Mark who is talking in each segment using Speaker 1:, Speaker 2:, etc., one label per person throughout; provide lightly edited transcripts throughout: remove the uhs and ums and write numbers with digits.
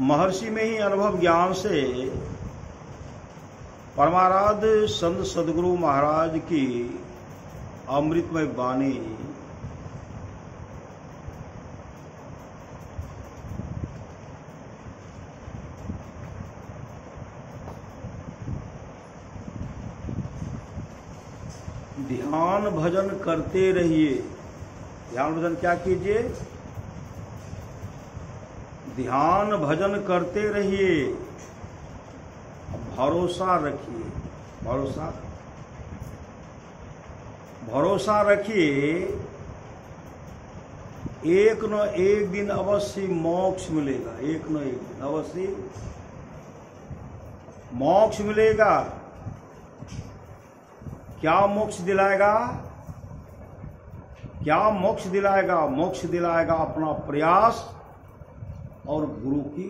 Speaker 1: महर्षि में ही अनुभव ज्ञान से परमाराध्य संत सदगुरु महाराज की अमृतमय वाणी ध्यान भजन करते रहिए। ध्यान भजन क्या कीजिए? ध्यान भजन करते रहिए, भरोसा रखिए। भरोसा रखिए, एक न एक दिन अवश्य मोक्ष मिलेगा। एक न एक दिन अवश्य मोक्ष मिलेगा। क्या मोक्ष दिलाएगा? क्या मोक्ष दिलाएगा? मोक्ष दिलाएगा अपना प्रयास और गुरु की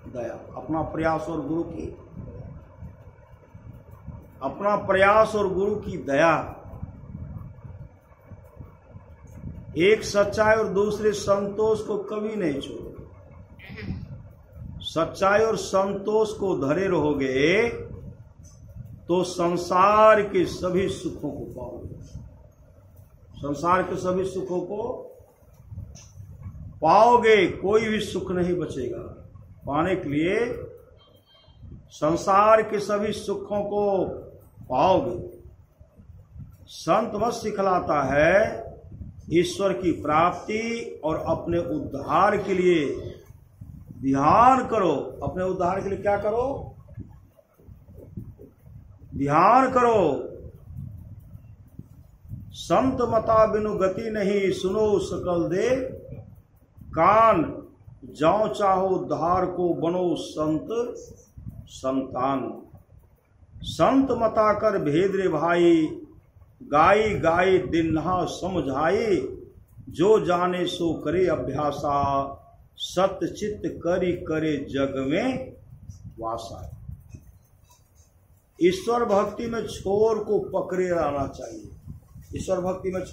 Speaker 1: दया। अपना प्रयास और गुरु की, अपना प्रयास और गुरु की दया। एक सच्चाई और दूसरे संतोष को कभी नहीं छोड़ोगे। सच्चाई और संतोष को धरे रहोगे तो संसार के सभी सुखों को पाओगे। संसार के सभी सुखों को पाओगे, कोई भी सुख नहीं बचेगा। पाने के लिए संसार के सभी सुखों को पाओगे। संत मत सिखलाता है ईश्वर की प्राप्ति और अपने उद्धार के लिए ध्यान करो। अपने उद्धार के लिए क्या करो? ध्यान करो। संत मता बिनु गति नहीं, सुनो सकल दे कान। जाओ चाहो उद्धार को, बनो संत संतान। संत मता कर भेद रे भाई, गाई गाई दिन्हा समझाई। जो जाने सो करे अभ्यासा, सत्य चित्त करी करे जग में वासा। ईश्वर भक्ति में छोर को पकड़े रहना चाहिए। ईश्वर भक्ति में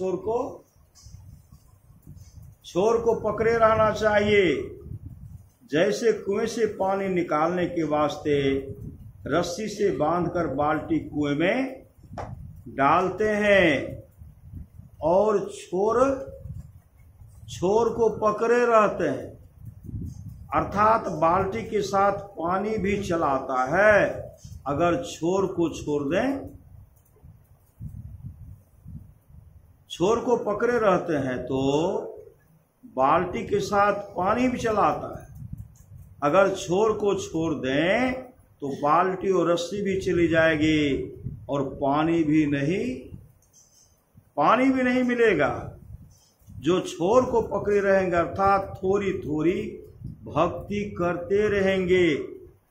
Speaker 1: छोर को पकड़े रहना चाहिए। जैसे कुएं से पानी निकालने के वास्ते रस्सी से बांधकर बाल्टी कुएं में डालते हैं और छोर को पकड़े रहते हैं, अर्थात बाल्टी के साथ पानी भी चलाता है। अगर छोर को छोड़ दें, छोर को पकड़े रहते हैं तो बाल्टी के साथ पानी भी चलाता है। अगर छोर को छोड़ दें तो बाल्टी और रस्सी भी चली जाएगी और पानी भी नहीं मिलेगा। जो छोर को पकड़े रहेंगे अर्थात थोड़ी थोड़ी भक्ति करते रहेंगे,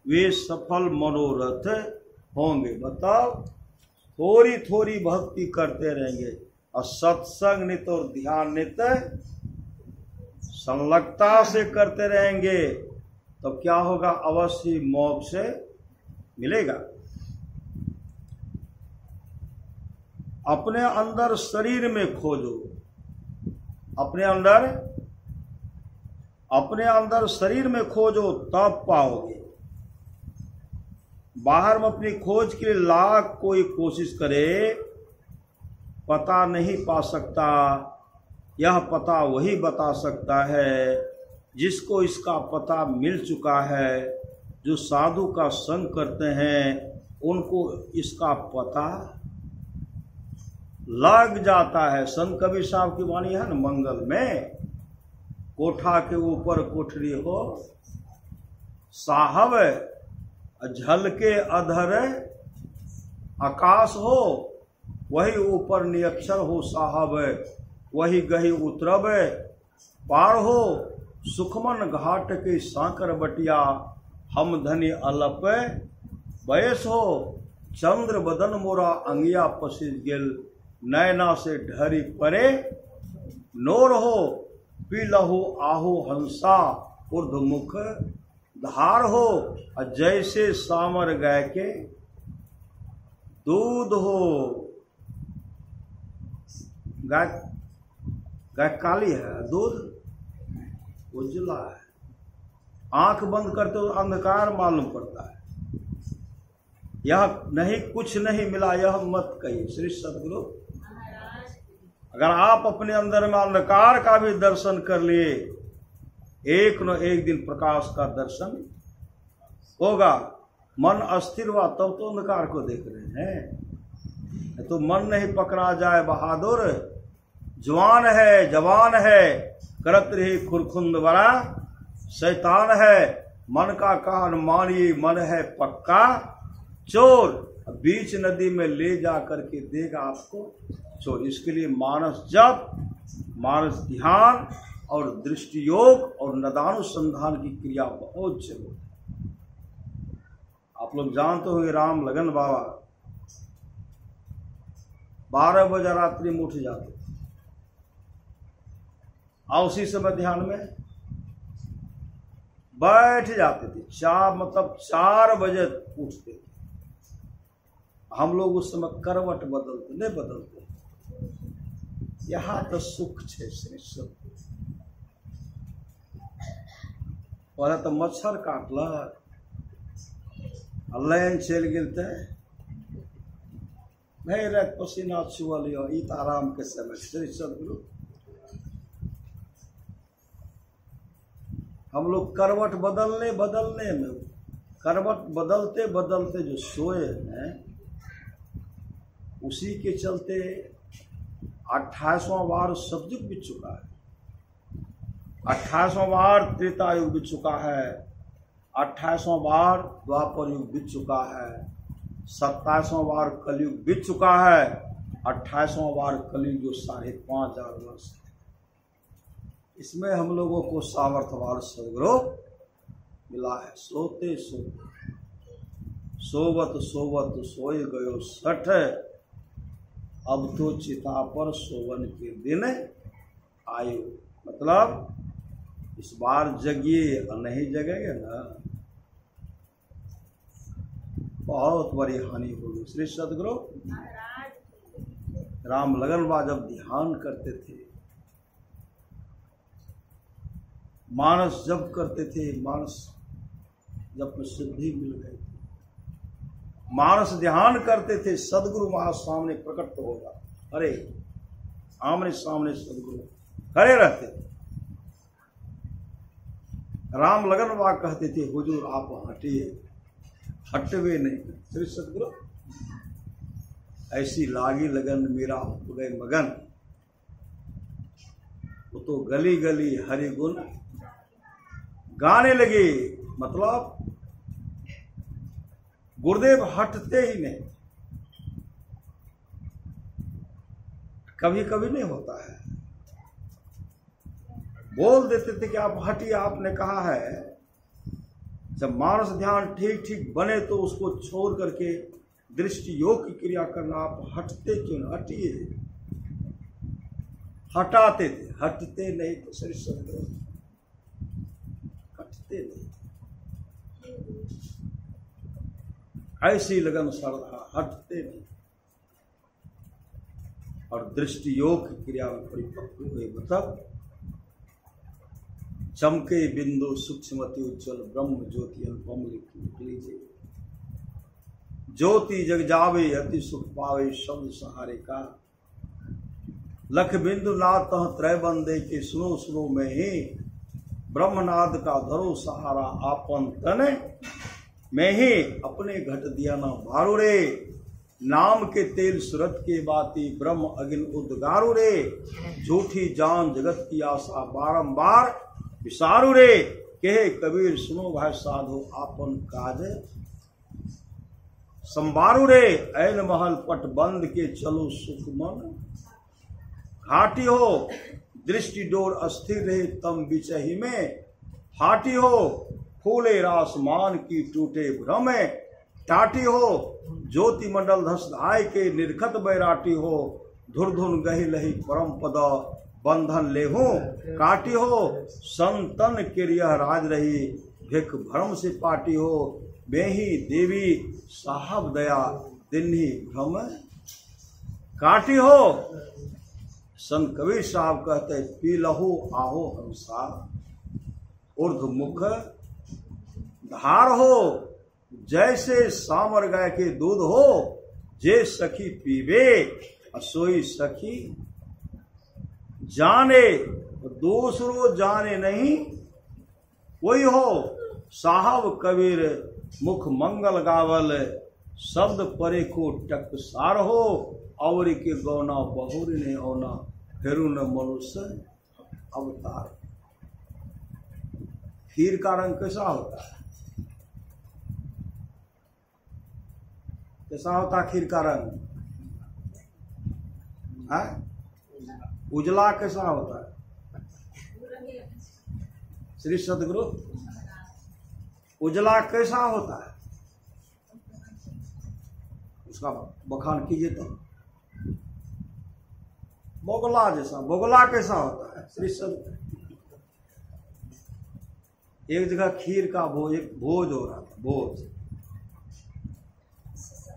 Speaker 1: वे सफल मनोरथ होंगे। बताओ, थोड़ी थोड़ी भक्ति करते रहेंगे और सत्संग नित और ध्यान नित संलग्नता से करते रहेंगे तो क्या होगा? अवश्य मोक्ष मिलेगा। अपने अंदर शरीर में खोजो। अपने अंदर शरीर में खोजो तब पाओगे। बाहर में अपनी खोज के लिए लाख कोई कोशिश करे, पता नहीं पा सकता। यह पता वही बता सकता है जिसको इसका पता मिल चुका है। जो साधु का संग करते हैं उनको इसका पता लग जाता है। संत कबीर साहब की वाणी है न, मंगल में, कोठा के ऊपर कोठरी हो साहब, झलके अधर आकाश हो, वही ऊपर नियक्षर हो साहब, वही गही उतरब पार हो। सुखमन घाट के सांकर बटिया, हम धनी अलप बयस हो। चंद्र बदन मोरा अंगिया पसिज गेल, नैना से ढरी परे नोर हो। पी लहो आहो हंसा, ऊर्ध्वमुख धार हो। जैसे सामर गाय के दूध हो। गाय काली है, दूध उजला है। आंख बंद करते हो अंधकार मालूम पड़ता है। यह नहीं, कुछ नहीं मिला यह मत कहिए। श्री सद्गुरु, अगर आप अपने अंदर में अंधकार का भी दर्शन कर लिए, एक न एक दिन प्रकाश का दर्शन होगा। मन अस्थिर हुआ तब तो अंधकार को देख रहे हैं। तो मन नहीं पकड़ा जाए बहादुर, जवान है जवान है, करत रही खुरखुंद बड़ा, शैतान है मन का कान मानिए, मन है पक्का चोर, बीच नदी में ले जा करके देगा आपको चोर। इसके लिए मानस जप, मानस ध्यान और दृष्टि योग और नदानुसंधान की क्रिया बहुत जरूरी है। आप लोग जानते होंगे राम लगन बाबा 12 बजे रात्रि में उठ जाते और उसी समय ध्यान में बैठ जाते थे। 4 बजे उठते थे। हम लोग उस समय करवट बदलते नहीं बदलते। यहाँ तो सुख छे श्री। पहले तो मच्छर काटलक, लाइन चल गेलते, नहीं रात पसीना छुअल लियो, ई तो आराम के समय। श्री सद्गुरु, हम लोग करवट बदलने में, करवट बदलते बदलते जो सोए हैं, उसी के चलते 28वां बार सतयुग बीत चुका है, 28वां बार त्रेता युग बीत चुका है, 28वां बार द्वापर युग बीत चुका है, 27वां बार कलयुग बीत चुका है, 28वां बार कलयुग जो 5,500 वर्ष है। इसमें हम लोगों को सामर्थ्यवान सद्गुरु मिला है। सोते सोते सोवत सोवत सोए गयो 60, अब तो चिता पर सोवन के दिन आयो। मतलब इस बार जगिए, नहीं जगेंगे ना बहुत बड़ी हानि होगी। श्री सद्गुरु राम लगन बा जब ध्यान करते थे, मानस जब करते थे, मानस जब सिद्धि मिल गई, मानस ध्यान करते थे, सदगुरु वहां सामने प्रकट तो होगा। अरे आमने सामने सदगुरु खड़े रहते थे। राम लगन बा कहते थे हुजूर आप हटिए, हटवे नहीं। श्री सदगुरु ऐसी लागी लगन मेरा हो गए मगन, वो तो गली गली हरि गुण गाने लगे। मतलब गुरुदेव हटते ही नहीं, कभी कभी नहीं होता है, बोल देते थे कि आप हटिए, आपने कहा है। जब मानस ध्यान ठीक ठीक बने तो उसको छोड़ करके दृष्टि योग की क्रिया करना। आप हटते क्यों न, हटिए। हटाते थे, हटते नहीं तो श्री सद्गुरु हटते नहीं। ऐसी लगन श्रद्धा, हटते नहीं। और दृष्टि योग की क्रिया में परिपक्व हुए। मतलब चमके बिंदु सूक्ष्मति उज्ज्वल ब्रह्म ज्योति अनुपम लिख लीजिए। ज्योति जग जावे अति सुख पावे शब्द सहारे का। लख बिंदु नाद तह त्रय बंदे के सुनो सुनो में ही। ब्रह्मनाद का धरो सहारा आपन तन में ही। अपने घट दिया ना भारू रे। नाम के तेल सुरत के बाती ब्रह्म अग्नि उद्गारू रे। झूठी जान जगत की आशा बारंबार विसारू रे। कहे कबीर सुनो भाई साधो आपन काज संबारू रे। ऐन महल पट बंद के चलो सुख मन घाटी हो। दृष्टि डोर अस्थिर रहे तम बिचही में फाटी हो। फूले रासमान की टूटे भ्रम टाटी हो। ज्योति मंडल धस धाय के निर्खत बैराटी हो। धुरधुन गही लही परम पद बंधन लेहू काटी हो। संतन किरिया राज रही भिख भ्रम से पाटी हो। बेही देवी साहब दया दिन्ही भ्रम काटी हो। संत कबीर साहब कहते पी लहू आहो हंसा ऊर्ध मुख धार हो जैसे सामर गाय के दूध हो, जे सखी पीवे असोई सखी जाने, दूसरो जाने नहीं कोई हो। साहब कबीर मुख मंगल गावल, शब्द परे को टकसार हो। और के गौना बहुर ने औना, फेरू न मनुष्य अवतार। खीर का रंग कैसा होता है? कैसा होता खीर का रंग? है उजला। कैसा होता है श्री सदगुरु? उजला कैसा होता है? उसका बखान कीजिए तो। बोगला जैसा। बोगला कैसा होता है श्री सदगुरु? एक जगह खीर का भोज, एक भोज हो रहा था, भोज।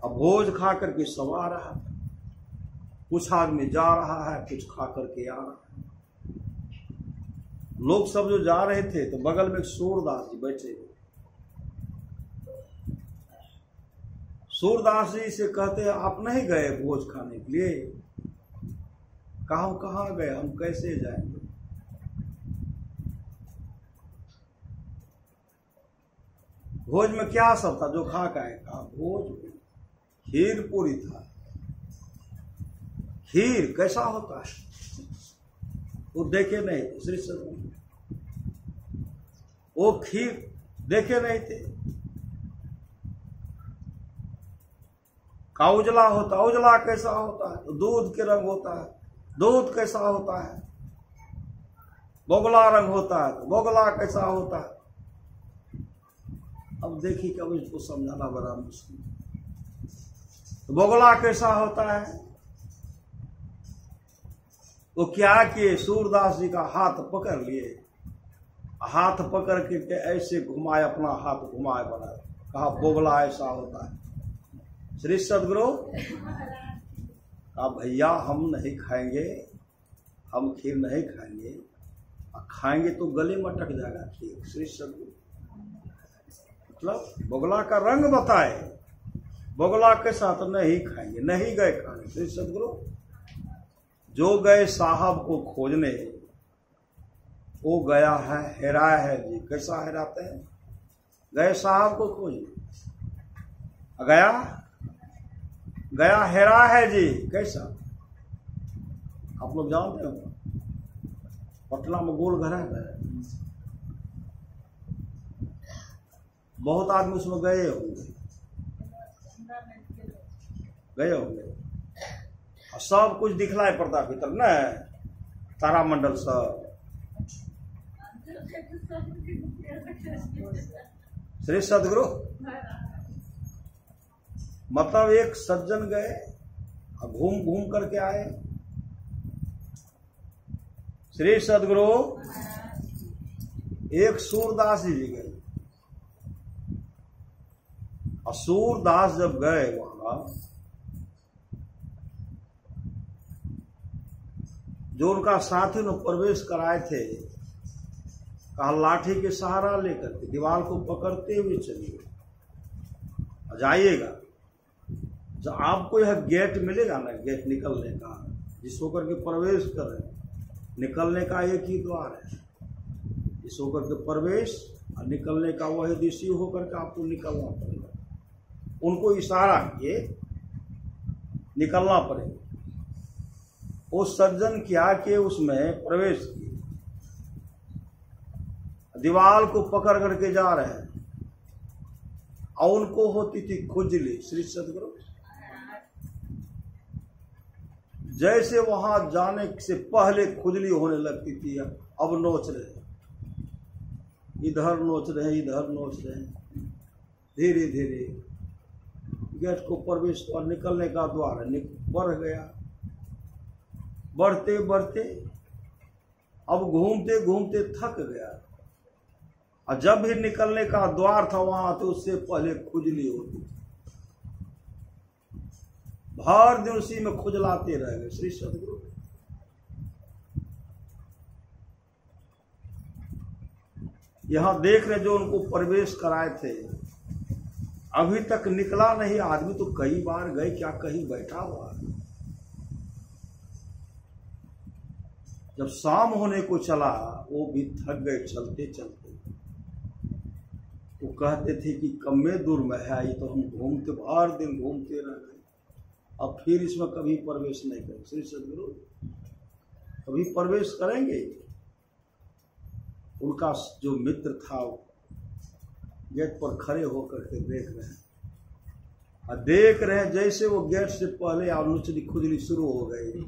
Speaker 1: अब भोज खा करके सब आ रहा था। कुछ आदमी जा रहा है, कुछ खा करके आ रहा है। लोग सब जो जा रहे थे तो बगल में सूरदास जी बैठे हुए। सूरदास जी से कहते, आप नहीं गए भोज खाने के लिए? कहाँ गए, हम कैसे जाएंगे? भोज में क्या सब था जो खा का है? कहा भोज में खीर पूरी था। खीर कैसा होता है वो देखे नहीं थे श्री सदगुरु। वो खीर देखे नहीं थे। का उजला होता। उजला कैसा होता है? तो दूध के रंग होता है। दूध कैसा होता है? बोगला रंग होता है। तो बोगला कैसा होता है? अब देखिए कब इसको समझाना बड़ा मुश्किल। तो बोगला कैसा होता है? वो क्या किए, सूरदास जी का हाथ पकड़ लिए। हाथ पकड़ के ऐसे घुमाए, अपना हाथ घुमाए बनाए। कहा बोगला ऐसा होता है। श्री सदगुरु कहा भैया हम नहीं खाएंगे, हम खीर नहीं खाएंगे। खाएंगे तो गले में अटक जाएगा खीर। श्री सदगुरु मतलब बोगला का रंग बताए। बोगला के साथ नहीं खाएंगे, नहीं गए खाने। श्री सदगुरु जो गए साहब को खोजने, वो गया है हेराया है जी। कैसा हेराते हैं? गए साहब को खोजने, गया हेरा है जी। कैसा? आप लोग जानते हो पटना में गोल घर है, बहुत आदमी उसमें गए होंगे। सब कुछ दिखलाई पड़ता भीतर न, तारामंडल सब। श्री सदगुरु मतलब एक सज्जन गए, घूम घूम करके आए। श्री सदगुरु एक सूरदास जी गए। और सूरदास जब गए वहां, जो उनका साथी ने प्रवेश कराए थे, कहा लाठी के सहारा लेकर के दीवार को पकड़ते हुए चलिए, जाइएगा। जब आपको यह गेट मिलेगा ना, गेट निकलने का, जिस होकर के प्रवेश कर रहे, निकलने का एक ही द्वार है। इस होकर के प्रवेश और निकलने का वही दिशा होकर के आपको निकलना पड़ेगा। उनको इशारा किए निकलना पड़ेगा। वो सज्जन क्या कि उसमें प्रवेश किए, दीवार को पकड़ करके जा रहे हैं, और उनको होती थी खुजली। श्री सदगुरु जैसे वहां जाने से पहले खुजली होने लगती थी, अब नोच रहे, इधर नोच रहे, इधर नोच रहे। धीरे धीरे गेट को प्रवेश और निकलने का द्वार बढ़ गया। बढ़ते बढ़ते अब घूमते घूमते थक गया। और जब भी निकलने का द्वार था वहां, तो उससे पहले खुजली होती थी। भर दिन उसी में खुजलाते रह गए। श्री सदगुरु यहां देख रहे जो उनको प्रवेश कराए थे, अभी तक निकला नहीं। आदमी तो कई बार गए, क्या कहीं बैठा हुआ। जब शाम होने को चला, वो भी थक गए चलते चलते। वो कहते थे कि कम्मे दूर में है, ये तो हम घूमते हर दिन घूमते रह गए, अब फिर इसमें कभी प्रवेश नहीं करें। श्री सदगुरु कभी प्रवेश करेंगे। उनका जो मित्र था गेट पर खड़े होकर के देख रहे हैं, और देख रहे हैं जैसे वो गेट से पहले आलोचनी खुजली शुरू हो गई।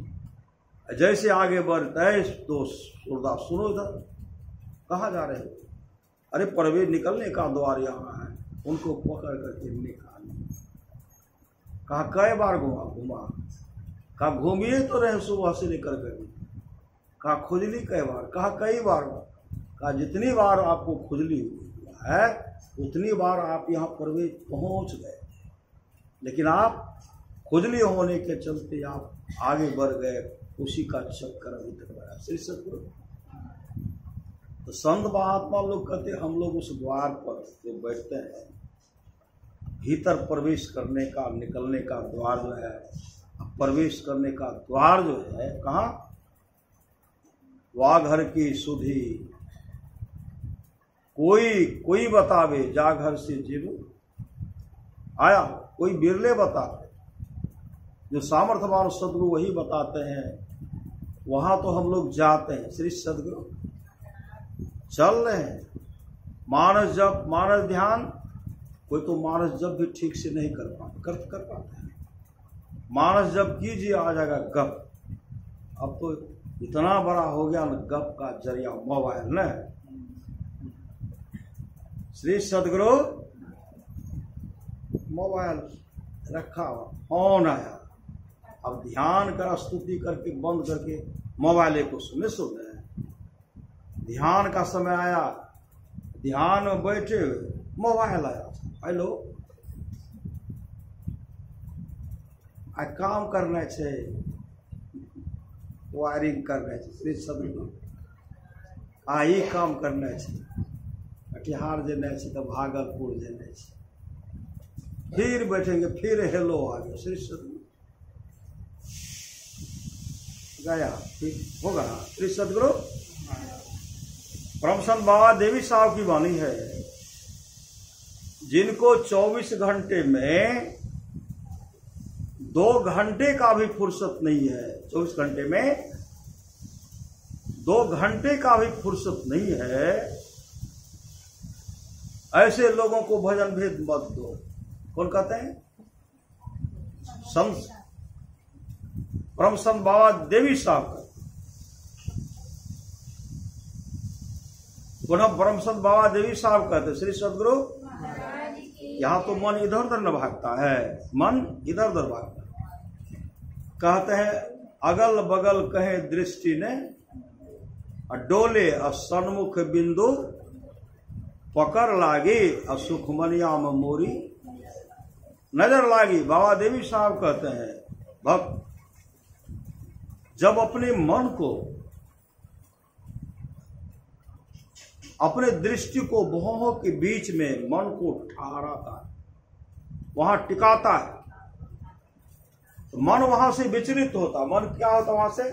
Speaker 1: जैसे आगे बढ़ता है तो सूरदास, सुनो इधर, कहाँ जा रहे हो? अरे प्रवेश निकलने का द्वार यहाँ है। उनको पकड़ करके निकाल। कहा कई बार घुमा। कहा घूमिए तो रहे सुबह से लेकर कर। कहा खुजली कई बार? कहा कई बार। कहा जितनी बार आपको खुजली है उतनी बार आप यहाँ प्रवेश पहुंच गए, लेकिन आप खुजली होने के चलते आप आगे बढ़ गए, उसी का चक्कर अभी तक बड़ा। श्री सदगुरु तो संत महात्मा लोग कहते हम लोग उस द्वार पर जो बैठते हैं, भीतर प्रवेश करने का निकलने का द्वार जो है, प्रवेश करने का द्वार जो है कहाँ? वाघर की सुधी कोई बतावे, जा घर से जीव आया। कोई बिरले बताते, जो सामर्थ्यवान सदगुरु वही बताते हैं। वहां तो हम लोग जाते हैं। श्री सदगुरु चल रहे हैं। मानस जप, मानस ध्यान, कोई तो मानस जप भी ठीक से नहीं कर पाते हैं। मानस जप कीजिए, आ जाएगा गप। अब तो इतना बड़ा हो गया न गप का जरिया मोबाइल न। श्री सदगुरु मोबाइल रखा हुआ, फोन आया, अब ध्यान का स्तुति करके बंद करके मोबाइल को सुन रहे हैं। ध्यान का समय आया, ध्यान में बैठे हुए मोबाइल आया, हेलो आ काम करना है, वायरिंग करना है। श्री सदगुरु आ ही काम करना है, कटिहार जेना है तो भागलपुर जेना है, फिर बैठेंगे, फिर हेलो आ गया। श्री सदगुरु गया, फिर होगा। श्री सदगुरु परमसंत बाबा देवी साहब की वाणी है, जिनको 24 घंटे में 2 घंटे का भी फुर्सत नहीं है, 24 घंटे में 2 घंटे का भी फुर्सत नहीं है, ऐसे लोगों को भजन भेद मत दो। कौन कहते हैं? संत परमसंत बाबा देवी साहब का। पुनः परमसंत बाबा देवी साहब कहते, श्री सदगुरु यहाँ तो मन इधर उधर न भागता है, मन इधर उधर भागता है। कहते हैं अगल बगल कहे दृष्टि ने, डोले सन्मुख बिंदु, पकड़ लागी सुखमनिया में मोरी नजर लागी। बाबा देवी साहब कहते हैं भक्त जब अपने मन को, अपने दृष्टि को भौहों के बीच में मन को ठहराता है, वहां टिकाता है, तो मन वहां से विचलित होता। मन क्या होता? वहां से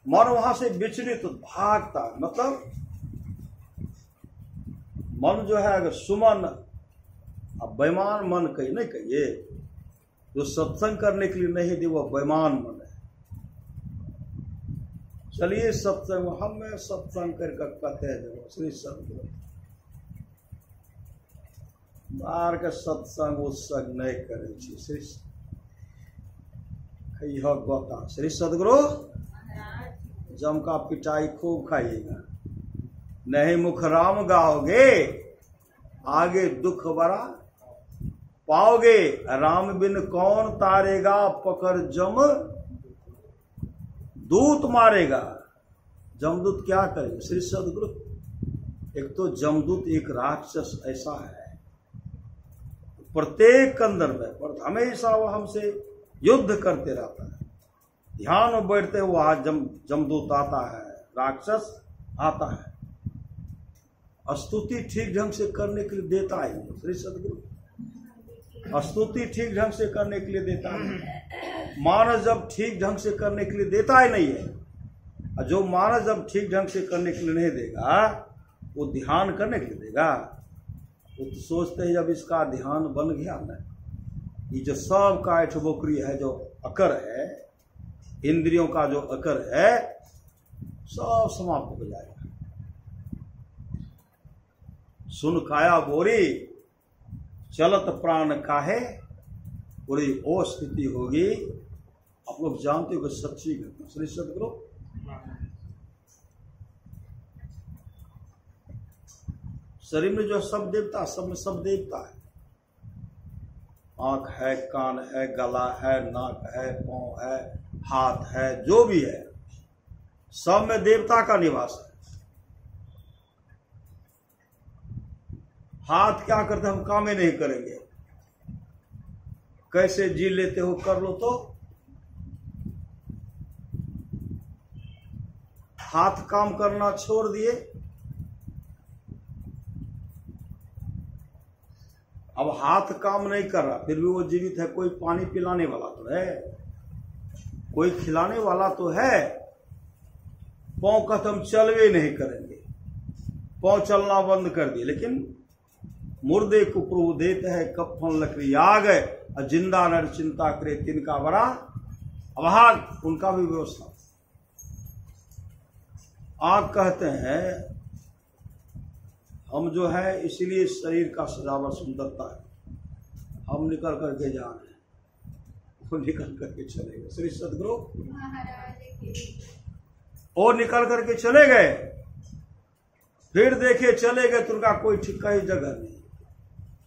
Speaker 1: मन वहां से विचलित भागता। मतलब मन जो है अगर सुमन, अब बेईमान मन कही नहीं कहिए, जो सत्संग करने के लिए नहीं दे वह बेईमान मन है। चलिए सत्संग, हमें सत्संग करके कहते हैं श्री सदगुरु बार के सत्संग उत्संग नहीं करे। श्री गोता श्री सदगुरु जम का पिटाई खूब खाइएगा, नहीं मुख राम गाओगे आगे दुख बड़ा पाओगे। राम बिन कौन तारेगा, पकड़ जम दूत मारेगा। जमदूत क्या करेगा? श्री सदगुरु एक तो जमदूत एक राक्षस ऐसा है, प्रत्येक अंदर में पर हमेशा वो हमसे युद्ध करते रहता है। ध्यान में बैठते हुए जमदूत आता है, राक्षस आता है, स्तुति ठीक ढंग से करने के लिए देता ही नहीं। श्री सदगुरु स्तुति ठीक ढंग से करने के लिए देता नहीं। मानस जब ठीक ढंग से करने के लिए देता ही नहीं है, और जो मानस जब ठीक ढंग से करने के लिए नहीं देगा, वो ध्यान करने के लिए देगा। वो तो सोचते हैं जब इसका ध्यान बन गया ना, ये जो सब का ऐठबोकरी है, जो अकर है, इंद्रियों का जो अकर है, सब समाप्त हो जाएगा। सुन काया बोरी चलत प्राण काहे, पूरी वो स्थिति होगी। आप लोग जानते हो कि सच्ची घटना। श्री सदगुरु शरीर में जो सब देवता, सब में सब देवता है। आंख है, कान है, गला है, नाक है, पांव है, हाथ है, जो भी है, सब में देवता का निवास है। हाथ क्या करते, हम काम ही नहीं करेंगे, कैसे जी लेते हो कर लो। तो हाथ काम करना छोड़ दिए, अब हाथ काम नहीं कर रहा, फिर भी वो जीवित है। कोई पानी पिलाने वाला तो है, कोई खिलाने वाला तो है। पांव का तो हम चलवे नहीं करेंगे, पांव चलना बंद कर दिए। लेकिन मुर्दे को प्रभु देते हैं कफन लकड़ी आ गए, और जिंदा नर चिंता करे तिनका बड़ा अभाग, उनका भी व्यवस्था। आप कहते हैं हम जो है इसीलिए शरीर का सजावट सुंदरता है, हम निकल करके जा रहे हैं, वो निकल करके चले गए। श्री सदगुरु और निकल करके चले गए, फिर देखे चले गए, तो उनका कोई ठिकाना ही जगह नहीं,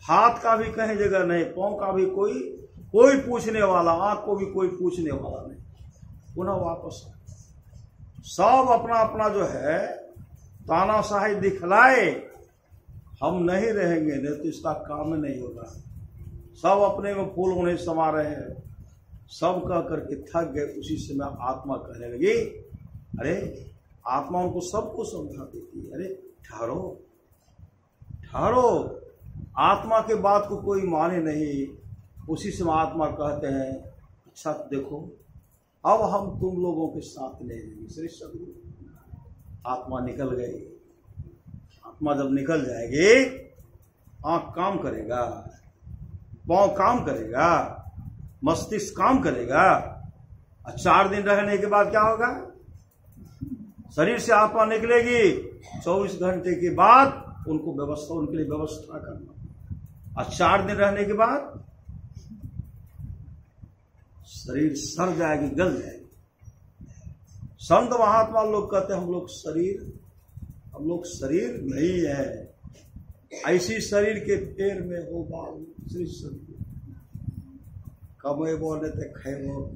Speaker 1: हाथ का भी कहीं जगह नहीं, पांव का भी कोई पूछने वाला, आंख को भी कोई पूछने वाला नहीं। पुनः वापस सब अपना अपना जो है तानाशाही दिखलाए, हम नहीं रहेंगे, नहीं तो इसका काम नहीं होगा। सब अपने में फूल होने समा रहे हैं, सब कह करके थक गए। उसी समय आत्मा कहने लगी, अरे आत्मा उनको सबको समझा देती है, अरे ठहरो ठहरो, आत्मा के बात को कोई माने नहीं। उसी समय आत्मा कहते हैं, अच्छा देखो अब हम तुम लोगों के साथ नहीं रहेंगे। श्री सदगुरु आत्मा निकल गई। आत्मा जब निकल जाएगी, आंख काम करेगा, पांव काम करेगा, मस्तिष्क काम करेगा, और 4 दिन रहने के बाद क्या होगा, शरीर से आत्मा निकलेगी। 24 घंटे के बाद उनको व्यवस्था, उनके लिए व्यवस्था करना, और 4 दिन रहने के बाद शरीर सड़ जाएगी, गल जाएगी। संत महात्मा लोग कहते हैं हम लोग शरीर नहीं है, ऐसी शरीर के पैर में हो बाबू। श्री सदगुरु कमे बोले थे खेबो,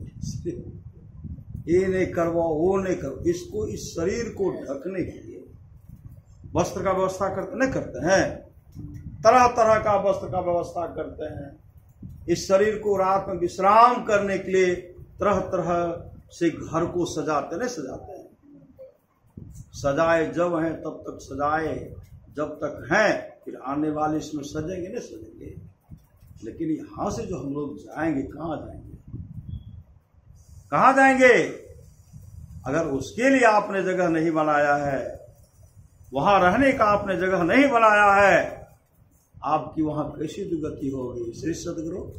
Speaker 1: ये नहीं करवाओ, वो नहीं करो। इसको, इस शरीर को ढकने के लिए वस्त्र का व्यवस्था करते हैं, तरह तरह का वस्त्र का व्यवस्था करते हैं। इस शरीर को रात में विश्राम करने के लिए तरह तरह से घर को सजाते हैं। सजाए जब हैं तब तक सजाए, जब तक हैं, फिर आने वाले इसमें सजेंगे नहीं सजेंगे। लेकिन यहां से जो हम लोग जाएंगे, कहां जाएंगे? अगर उसके लिए आपने जगह नहीं बनाया है, वहां रहने का आपने जगह नहीं बनाया है, आपकी वहां कैसी दुर्गति होगी। श्री सदगुरु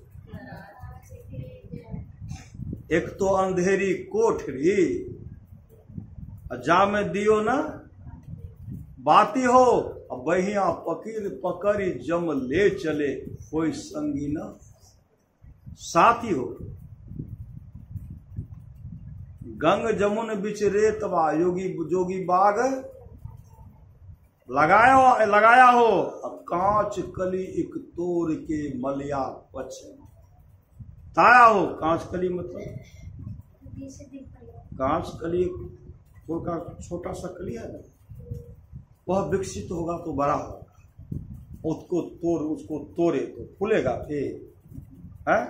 Speaker 1: एक तो अंधेरी कोठरी, जा में दियो न बाती हो, अब बहिया पकीर पकड़ी जम ले चले, कोई संगी न साथी हो। गंग जमुन बिच रेतवा, जोगी बाग लगाया हो, अब कांच कली एक तोड़ के मलिया पछ ताया हो। कांच कली मतलब कांच कली का छोटा सा कली है ना, वह विकसित होगा तो बड़ा होगा, उसको तोड़े तो फूलेगा फिर है।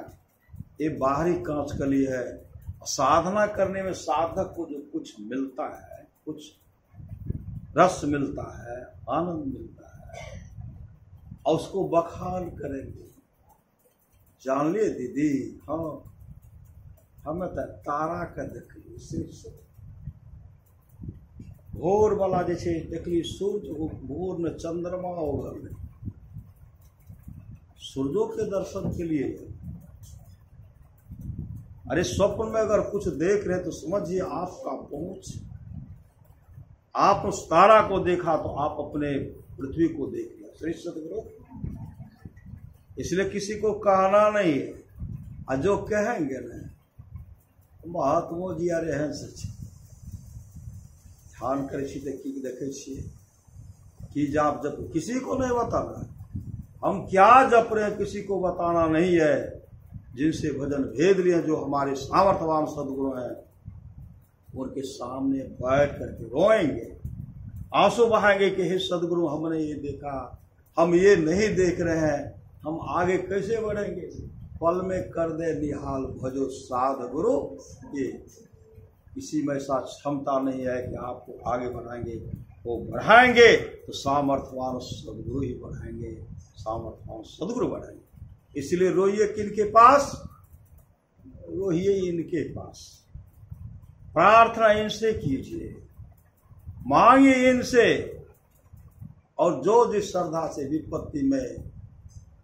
Speaker 1: ये बाहरी कांच कली है। साधना करने में साधक को जो कुछ मिलता है, कुछ रस मिलता है, आनंद मिलता है, और उसको बखान करेंगे। जान लिए दीदी, हाँ हमें तो तारा के देखली सिर्फ भोर वाला जैसे देखली सूर्य भोर में चंद्रमा हो गए, सूर्यों के दर्शन के लिए। अरे स्वप्न में अगर कुछ देख रहे तो समझिए आपका पहुंच, आप उस तारा को देखा तो आप अपने पृथ्वी को देख लिया। श्री सदगुरु इसलिए किसी को कहना नहीं है, और जो कहेंगे ना महात्मा जी आरे हैं सच ध्यान करे देखे कि जाप जप किसी को नहीं बताना। हम क्या जप रहे हैं किसी को बताना नहीं है। जिनसे भजन भेद लिए, जो हमारे सामर्थ्यवान सदगुरु हैं, उनके सामने बैठ करके रोएंगे, आंसू बहाएंगे कि हे सदगुरु हमने ये देखा, हम ये नहीं देख रहे हैं, हम आगे कैसे बढ़ेंगे। पल में कर दे निहाल भजो साध गुरु। ये किसी में ऐसा क्षमता नहीं है कि आपको आगे बढ़ाएंगे। वो बढ़ाएंगे तो सामर्थ्यवान सदगुरु ही बढ़ाएंगे, सामर्थ्यवान सदगुरु बढ़ाएंगे। इसलिए रोइए किनके पास, रोइए इनके पास, प्रार्थना इनसे कीजिए, मांगिए इनसे। और जो जिस श्रद्धा से विपत्ति में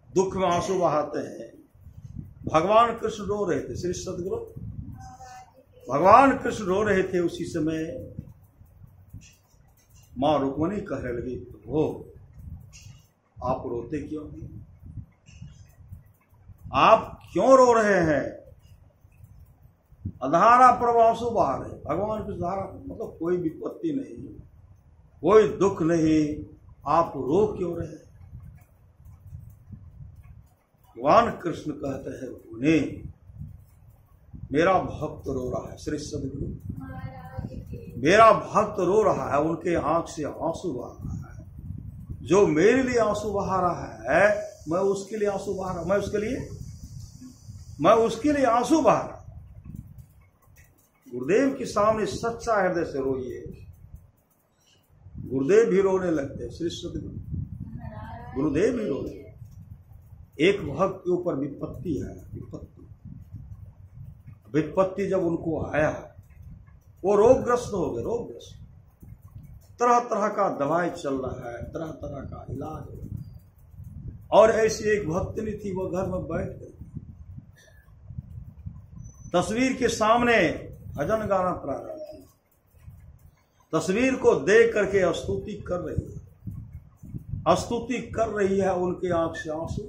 Speaker 1: दुख में आंसू बहाते हैं, भगवान कृष्ण रो रहे थे, श्री सदगुरु भगवान कृष्ण रो रहे थे, उसी समय मां रुक्मणी कहने लगी, हो आप रोते क्यों हैं, आप क्यों रो रहे हैं। अधारा प्रभाव से बाहर है, भगवान की धारा मतलब कोई विपत्ति नहीं, कोई दुख नहीं, आप रो क्यों रहे हैं। भगवान कृष्ण कहते हैं, उन्हें मेरा भक्त रो रहा है। श्री सदगुरु मेरा भक्त रो रहा है, उनके आंख से आंसू बहा रहा है। जो मेरे लिए आंसू बहा रहा है, मैं उसके लिए आंसू बहा रहा, मैं उसके लिए आंसू बहा रहा। गुरुदेव के सामने सच्चा हृदय से रोइए। गुरुदेव भी रोने लगते, श्री सदगुरु गुरुदेव भी रोने। एक भक्त के ऊपर विपत्ति है, विपत्ति जब उनको आया, वो रोगग्रस्त हो गए, रोगग्रस्त, तरह तरह का दवाई चल रहा है, तरह तरह का इलाज हो रहा है। और ऐसी एक भक्तनी थी, वो घर में बैठ गई, तस्वीर के सामने भजन गाना प्रारंभ किया। तस्वीर को देख करके स्तुति कर रही है, स्तुति कर रही है, उनके आंख से आंसू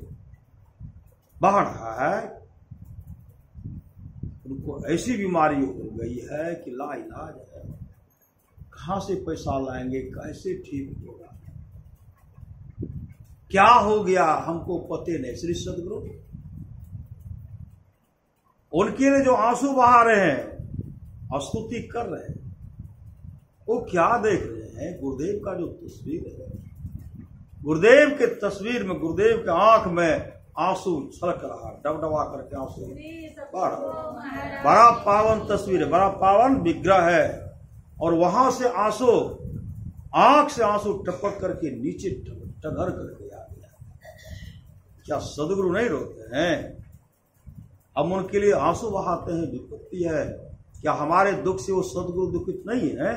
Speaker 1: बह रहा है। उनको ऐसी बीमारी हो गई है कि लाइलाज है, कहां से पैसा लाएंगे, कैसे ठीक होगा, क्या हो गया हमको पते नहीं। श्री सदगुरु उनके लिए जो आंसू बहा रहे हैं, स्तुति कर रहे हैं, वो क्या देख रहे हैं। गुरुदेव का जो तस्वीर है, गुरुदेव के तस्वीर में, गुरुदेव के आंख में आंसू छलक रहा, डबडबा करके आंसू, बड़ा पावन तस्वीर है, बड़ा पावन विग्रह है। और वहां से आंसू, आंख से आंसू टपक करके नीचे टघर करके आ गया। क्या सदगुरु नहीं रोते हैं। हम उनके लिए आंसू बहाते हैं, विपत्ति है। क्या हमारे दुख से वो सदगुरु दुखित नहीं है,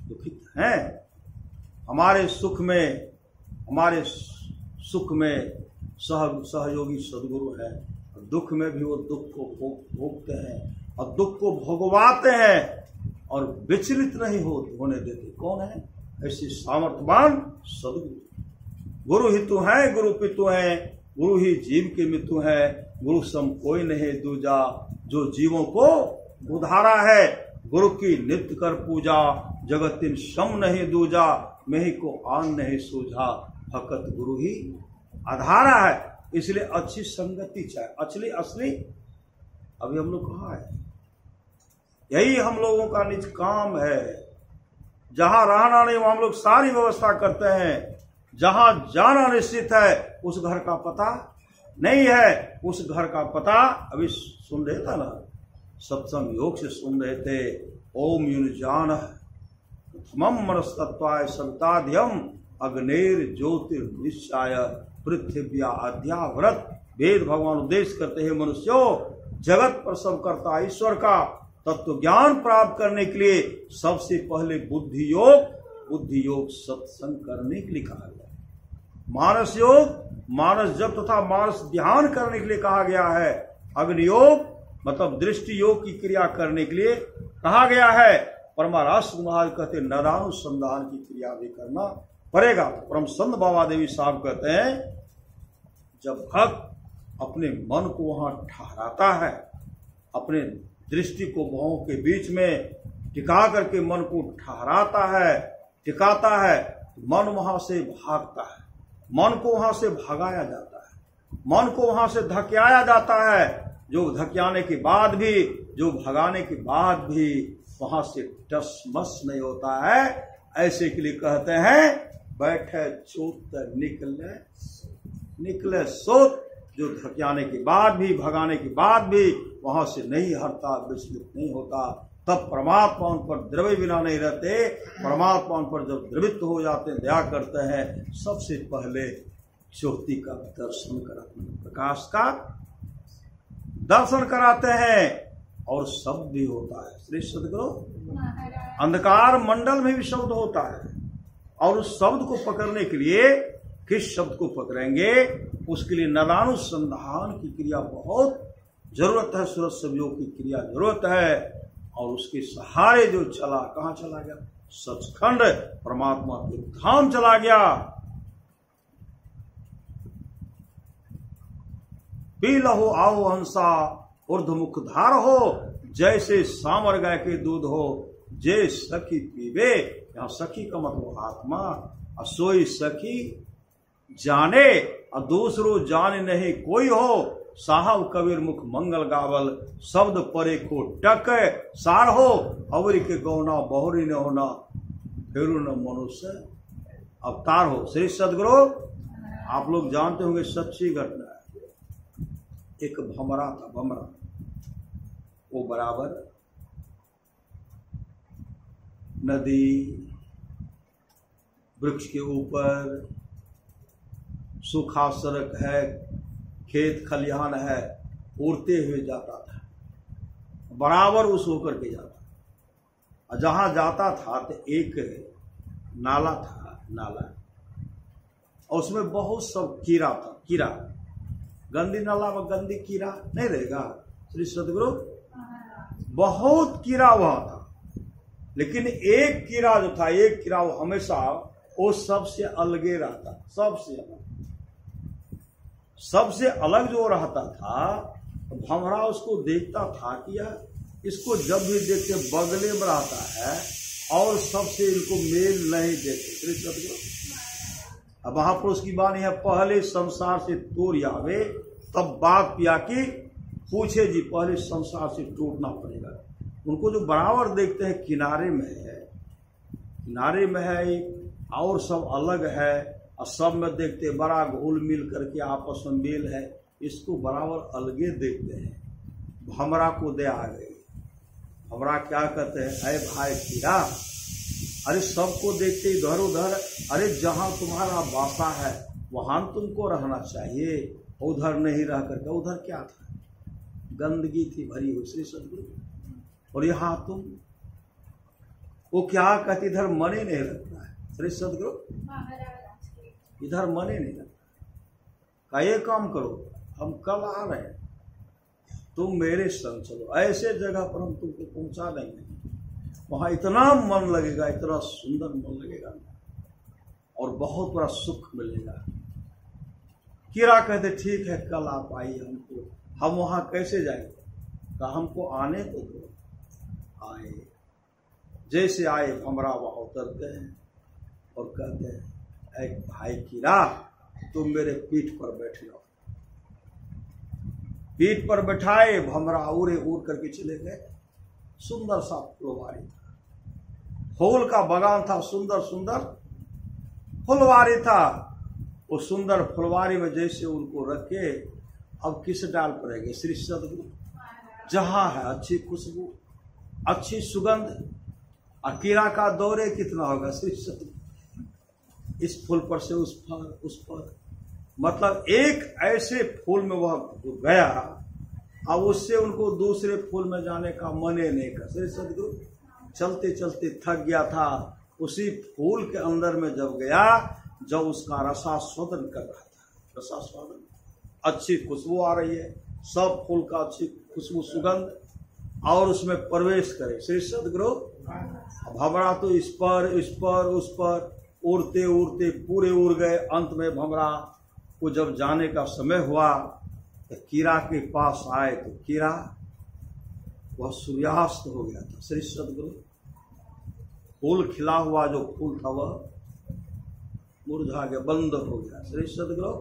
Speaker 1: दुखित हैं। हमारे सुख में सहयोगी सदगुरु है, दुख में भी वो दुख को भोगते हैं और दुख को भोगवाते हैं और विचलित नहीं होने देते। कौन है ऐसे सामर्थ्यवान सदगुरु। गुरु ही तो है, गुरु पितु है, गुरु ही जीव के मितु है। गुरु सम कोई नहीं दूजा, जो जीवों को उधारा है। गुरु की नित्य कर पूजा, जगतिन सम नहीं दूजा, मैं ही को आन नहीं सूझा, फकत गुरु ही आधारा है। इसलिए अच्छी संगति चाहिए, असली अभी हम लोग कहाँ है, यही हम लोगों का निज काम है। जहां रहना नहीं वहां हम लोग सारी व्यवस्था करते हैं, जहां जाना निश्चित है उस घर का पता नहीं है। उस घर का पता अभी सुन रहे था ना, सत्संग योग से सुन रहे थे, ओम यून जान मम मनस्तत्वाय सविताध्यम अग्नेर ज्योतिर्निश्चाय पृथ्व्या अध्याव्रत। वेद भगवान उपदेश करते हैं, मनुष्यों जगत प्रसव करता ईश्वर का तत्व ज्ञान प्राप्त करने के लिए सबसे पहले बुद्धि योग सत्संग करने के लिए कहा गया। मानस योग मानस जप तथा मानस ध्यान करने के लिए कहा गया है। अग्नि योग मतलब दृष्टि योग की क्रिया करने के लिए कहा गया है। परमाराष्ट्र महाराज कहते नदानुसंधान की क्रिया भी करना पड़ेगा। परम संत बाबा देवी साहब कहते हैं जब भक्त अपने मन को वहां ठहराता है, अपने दृष्टि को भावों के बीच में टिका करके मन को ठहराता है, टिकाता है, मन वहां से भागता है, मन को वहां से भगाया जाता है, मन को वहां से धकेलाया जाता है। जो धकेलाने के बाद भी, जो भगाने के बाद भी वहां से टस मस नहीं होता है। ऐसे के लिए कहते हैं बैठे चोट निकले सोत। जो धकेलाने के बाद भी, भगाने के बाद भी वहां से नहीं हटता, विचलित नहीं होता, तब परमात्मा उन पर द्रव्य बिना नहीं रहते। परमात्मा उन पर जब द्रवित हो जाते हैं, दया करते हैं, सबसे पहले ज्योति का दर्शन कराते हैं, प्रकाश का दर्शन कराते हैं और शब्द भी होता है। श्री सद्गुरु अंधकार मंडल में भी शब्द होता है और उस शब्द को पकड़ने के लिए किस शब्द को पकड़ेंगे, उसके लिए नदानुसंधान की क्रिया बहुत जरूरत है, सूरज संयोग की क्रिया जरूरत है। और उसके सहारे जो चला, कहां चला गया? सचखंड परमात्मा के धाम चला गया। पी लहो आओ हंसा ऊर्ध्वमुख धार हो, जैसे सामर गाय के दूध हो, जे सखी पीवे। यहां सखी का मतलब आत्मा। असोई सखी जाने और दूसरो जाने नहीं कोई हो, साहब कबीर मुख मंगल गावल, शब्द परे को टक सार हो, अवरी के गौना बहुरी न होना, फेरू न मनुष्य अवतार हो। श्री सद्गुरु आप लोग जानते होंगे, सच्ची घटना है। एक भमरा था, भमरा वो बराबर नदी, वृक्ष के ऊपर सूखा सड़क है, खेत खलिहान है, उड़ते हुए जाता था, बराबर उस होकर के जाता। और जहां जाता था तो एक नाला था, नाला, और उसमें बहुत सब कीड़ा था। कीड़ा, गंदी नाला में गंदी कीड़ा नहीं रहेगा। श्री सद्गुरु बहुत कीड़ा हुआ था, लेकिन एक कीड़ा जो था, एक कीड़ा वो हमेशा वो सबसे अलगे रहता, सबसे अलग जो रहता था। भमरा उसको देखता था कि यार इसको जब भी देखते बगले में रहता है और सबसे इनको मेल नहीं देते। अब महापुरुष की बानी है, पहले संसार से तोड़ आवे तब बात पिया कि पूछे जी, पहले संसार से टूटना पड़ेगा। उनको जो बराबर देखते हैं किनारे में है, किनारे में है और सब अलग है, और सब में देखते बड़ा घुल मिल करके आपस में मेल है, इसको बराबर अलगे देखते हैं। भमरा को दे आ गई। भमरा क्या कहते हैं, अरे भाई कीड़ा, अरे सबको देखते इधर उधर, अरे जहां तुम्हारा वासा है वहां तुमको रहना चाहिए, उधर नहीं रह करके। उधर क्या था? गंदगी थी भरी हुई। श्री सद्गुरु, और यहाँ तुम, वो क्या कहती, इधर मन ही नहीं लगता है। श्री सद्गुरु, इधर मन ही नहीं लगता। ये काम करो, हम कल आ रहे हैं, तुम मेरे संग चलो, ऐसे जगह पर हम तुमको पहुंचा देंगे, वहां इतना मन लगेगा, इतना सुंदर मन लगेगा और बहुत बड़ा सुख मिलेगा। कीड़ा कहते ठीक है, कल आप आइए, हमको, हम वहां कैसे जाएंगे? कहा हमको आने तो दो। आए, जैसे आए भमरा वहां उतरते हैं और कहते हैं, एक भाई कीड़ा, तुम मेरे पीठ पर बैठ जाओ। पीठ पर बैठाए, भमरा उड़े, उड़ करके चले गए। सुंदर सा फुलवारी था, फूल का बगान था, सुंदर सुंदर फुलवारी था। वो सुंदर फुलवारी में जैसे उनको रखे, अब किस डाल पड़ेंगे? श्री सद्गुरु, जहां है अच्छी खुशबू, अच्छी सुगंध, और कीड़ा का दौरे कितना होगा श्री सतगुरु, इस फूल पर से उस पर उस पर, मतलब एक ऐसे फूल में वह गया, अब उससे उनको दूसरे फूल में जाने का मन ही नहीं कर। श्री सतगुरु चलते चलते थक गया था, उसी फूल के अंदर में जब गया, जब उसका रसास्वादन कर रहा था, रसास्वादन, अच्छी खुशबू आ रही है, सब फूल का अच्छी खुशबू सुगंध, और उसमें प्रवेश करे श्री सतगुरु। अब भंवरा तो इस पर उस पर उड़ते उड़ते पूरे उड़ गए। अंत में भंवरा को जब जाने का समय हुआ तो कीड़ा के पास आए, तो कीड़ा वह सूर्यास्त हो गया था श्री सतगुरु। फूल खिला हुआ जो फूल था वह मुरझा गया, बंद हो गया श्री सतगुरु,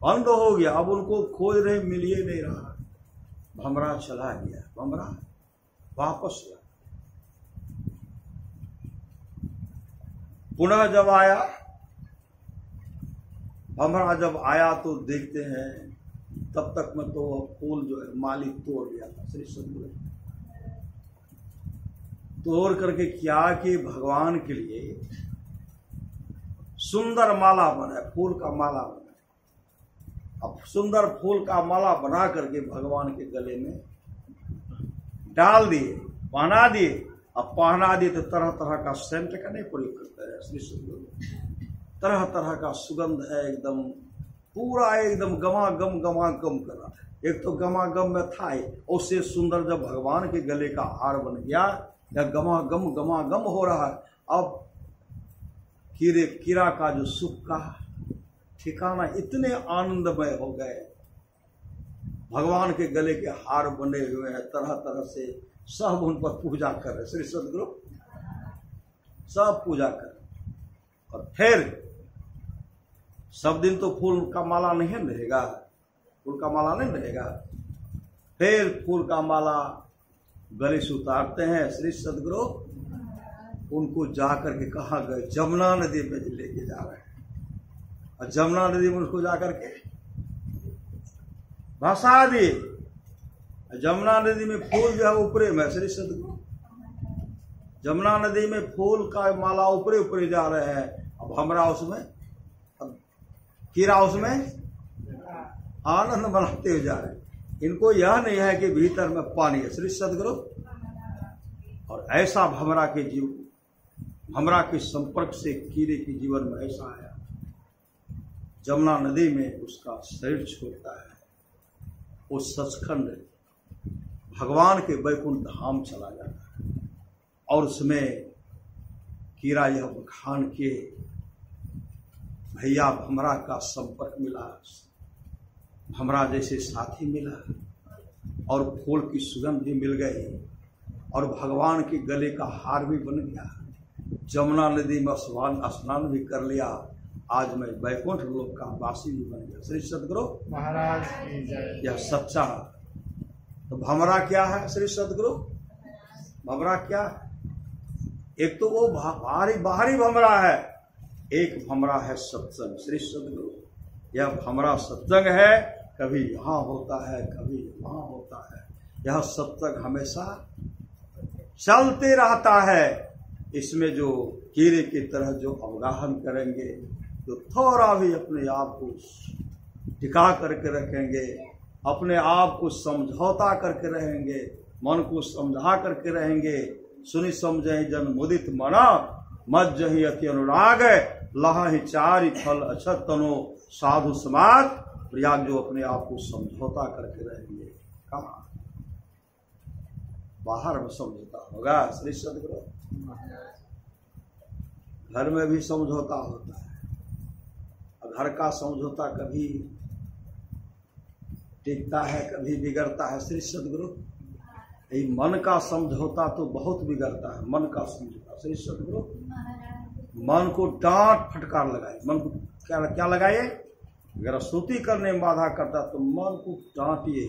Speaker 1: बंद हो गया। अब उनको खोज रहे, मिल ही नहीं रहा। भंवरा चला गया, भंवरा वापस गया। पुनः जब आया, भंवरा जब आया तो देखते हैं तब तक में तो वह फूल जो है माली तोड़ गया था श्री सतगुरु। तोड़ करके क्या कि भगवान के लिए सुंदर माला बनाए, फूल का माला बनाए। अब सुंदर फूल का माला बना करके भगवान के गले में डाल दिए, पहना दिए। अब पहना दिए तो तरह तरह का सेंट का नहीं प्रयोग करते हैं श्री सतगुरु, तरह तरह का सुगंध है, एकदम पूरा एकदम गमागम करा। एक तो गमागम में था ही, उससे सुंदर जब भगवान के गले का हार बन गया, या गमागम हो रहा है। अब कीड़ा का जो सुख का ठिकाना, इतने आनंदमय हो गए। भगवान के गले के हार बने हुए हैं, तरह तरह से सब उन पर पूजा कर रहे श्री सतगुरु, सब पूजा कर। और फिर सब दिन तो फूल का माला नहीं रहेगा, फूल का माला नहीं रहेगा। फिर फूल का माला गले से उतारते हैं श्री सतगुरु। उनको जाकर के कहा गए, जमुना नदी में लेके जा रहे हैं, और जमुना नदी में उसको जाकर के भसा दिए। जमुना नदी में फूल जो है ऊपरे में श्री सतगुरु, जमुना नदी में फूल का माला ऊपरे ऊपरे जा रहे हैं। अब हमरा उसमें, कीड़ा उसमें आनंद मनाते हुए जा रहे हैं। इनको यह नहीं है कि भीतर में पानी है श्री सतगुरु। और ऐसा भंवरा के भंवरा के संपर्क से कीड़े के जीवन में ऐसा आया, जमुना नदी में उसका शरीर छूटता है, वो सचखंड भगवान के वैकुंठ धाम चला जाता है। और उसमें कीड़ा यह बखान के भैया भंवरा का संपर्क मिला, भंवरा जैसे साथी मिला, और फूल की सुगंध भी मिल गई, और भगवान के गले का हार भी बन गया। जमुना नदी में स्नान भी कर लिया। आज मैं वैकुंठ लोक का वासी भी बन गया श्री सतगुरु महाराज की जय। यह सच्चा। तो भंवरा क्या है श्री सतगुरु? भंवरा क्या है? एक तो वो बाहरी भंवरा है, एक भंवरा है सत्संग श्री सतगुरु। यह भंवरा सत्संग है, कभी यहाँ होता है कभी वहां होता है। यह सत्संग हमेशा चलते रहता है। इसमें जो कीड़े की तरह जो अवगाहन करेंगे, जो थोड़ा भी अपने आप को टिका करके रखेंगे, अपने आप को समझौता करके रहेंगे, मन को समझा करके रहेंगे, सुनि समझहि जन मुदित मना, मज्जहि अति अनुराग, लहाहि चारि फल अछत तनो साधु समाज। प्रयाग जो अपने आप को समझौता करके रहेंगे, कहाँ बाहर में समझौता होगा श्री सतगुरु। घर में भी समझौता होता है, घर का समझौता कभी टिकता है कभी बिगड़ता है श्री सतगुरु। यही मन का समझौता तो बहुत बिगड़ता है, मन का समझौता श्री सतगुरु। मन को डांट फटकार लगाए, मन को क्या लगाए? अगर स्तुति करने में बाधा करता तो मन को डांटिए।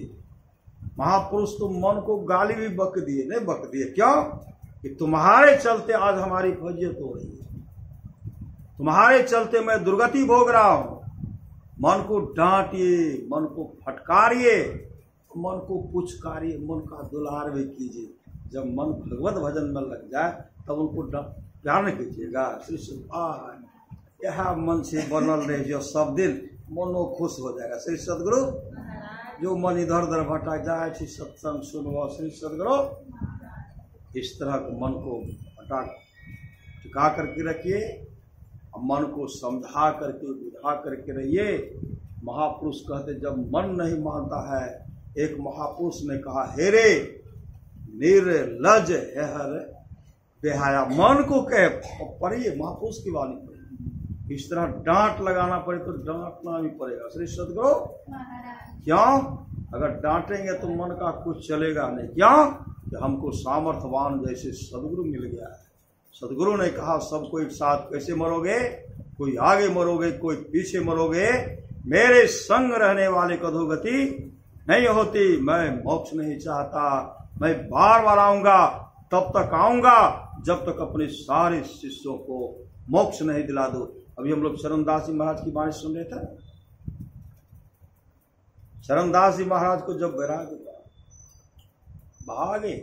Speaker 1: महापुरुष तो मन को गाली भी बक दिए, नहीं बक दिए, क्यों? कि तुम्हारे चलते आज हमारी फजियत हो रही है, तुम्हारे चलते मैं दुर्गति भोग रहा हूं। मन को डांटिए, मन को फटकारिए, मन को पुचकारिए, मन का दुलार भी कीजिए। जब मन भगवत भजन में लग जाए तब उनको प्यार नहीं कीजिएगा। श्री सदगुरु यह मन से बनल रहे जो सब दिन मनो खुश हो जाएगा। श्री सदगुरु जो मन इधर उधर भटक जाए श्री सत्संग सुनो। श्री सदगुरु इस तरह के मन को टिका करके रखिए, मन को समझा करके बुझा करके रहिए। महापुरुष कहते जब मन नहीं मानता है, एक महापुरुष ने कहा हेरे निर्लज है हर बेहाया, मन को कह पढ़िए महापुरुष की वाणी पढ़िए। इस तरह डांट लगाना पड़े तो डांटना भी पड़ेगा। श्री सदगुरु क्यों? अगर डांटेंगे तो मन का कुछ चलेगा नहीं। क्यों? कि हमको सामर्थ्यवान जैसे सदगुरु मिल गया है। सदगुरु ने कहा सबको एक साथ कैसे मरोगे, कोई आगे मरोगे कोई पीछे मरोगे, मेरे संग रहने वाले को अधोगति नहीं होती। मैं मोक्ष नहीं चाहता, मैं बार बार आऊंगा, तब तक आऊंगा जब तक अपने सारे शिष्यों को मोक्ष नहीं दिला दो। अभी हम लोग चरणदास जी महाराज की वाणी सुन रहे थे। चरणदास जी महाराज को जब वैराग्य भागे,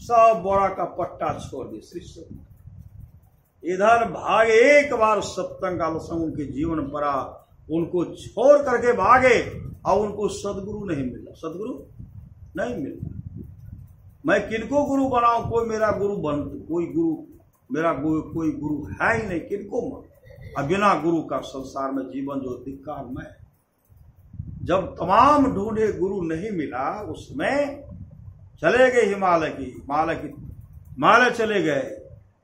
Speaker 1: सब बोरा का पट्टा छोड़ दिए। श्री इधर भागे, एक बार सत्संग आलसंग उनके जीवन पड़ा, उनको छोड़ करके भागे और उनको सदगुरु नहीं मिला। सदगुरु नहीं मिला। मैं किनको गुरु बनाऊं? कोई मेरा गुरु बन, कोई गुरु मेरा कोई गुरु है ही नहीं, किनको मन। अब बिना गुरु का संसार में जीवन जो धिक्कार में। जब तमाम ढूंढे गुरु नहीं मिला, उसमें चले गए हिमालय चले गए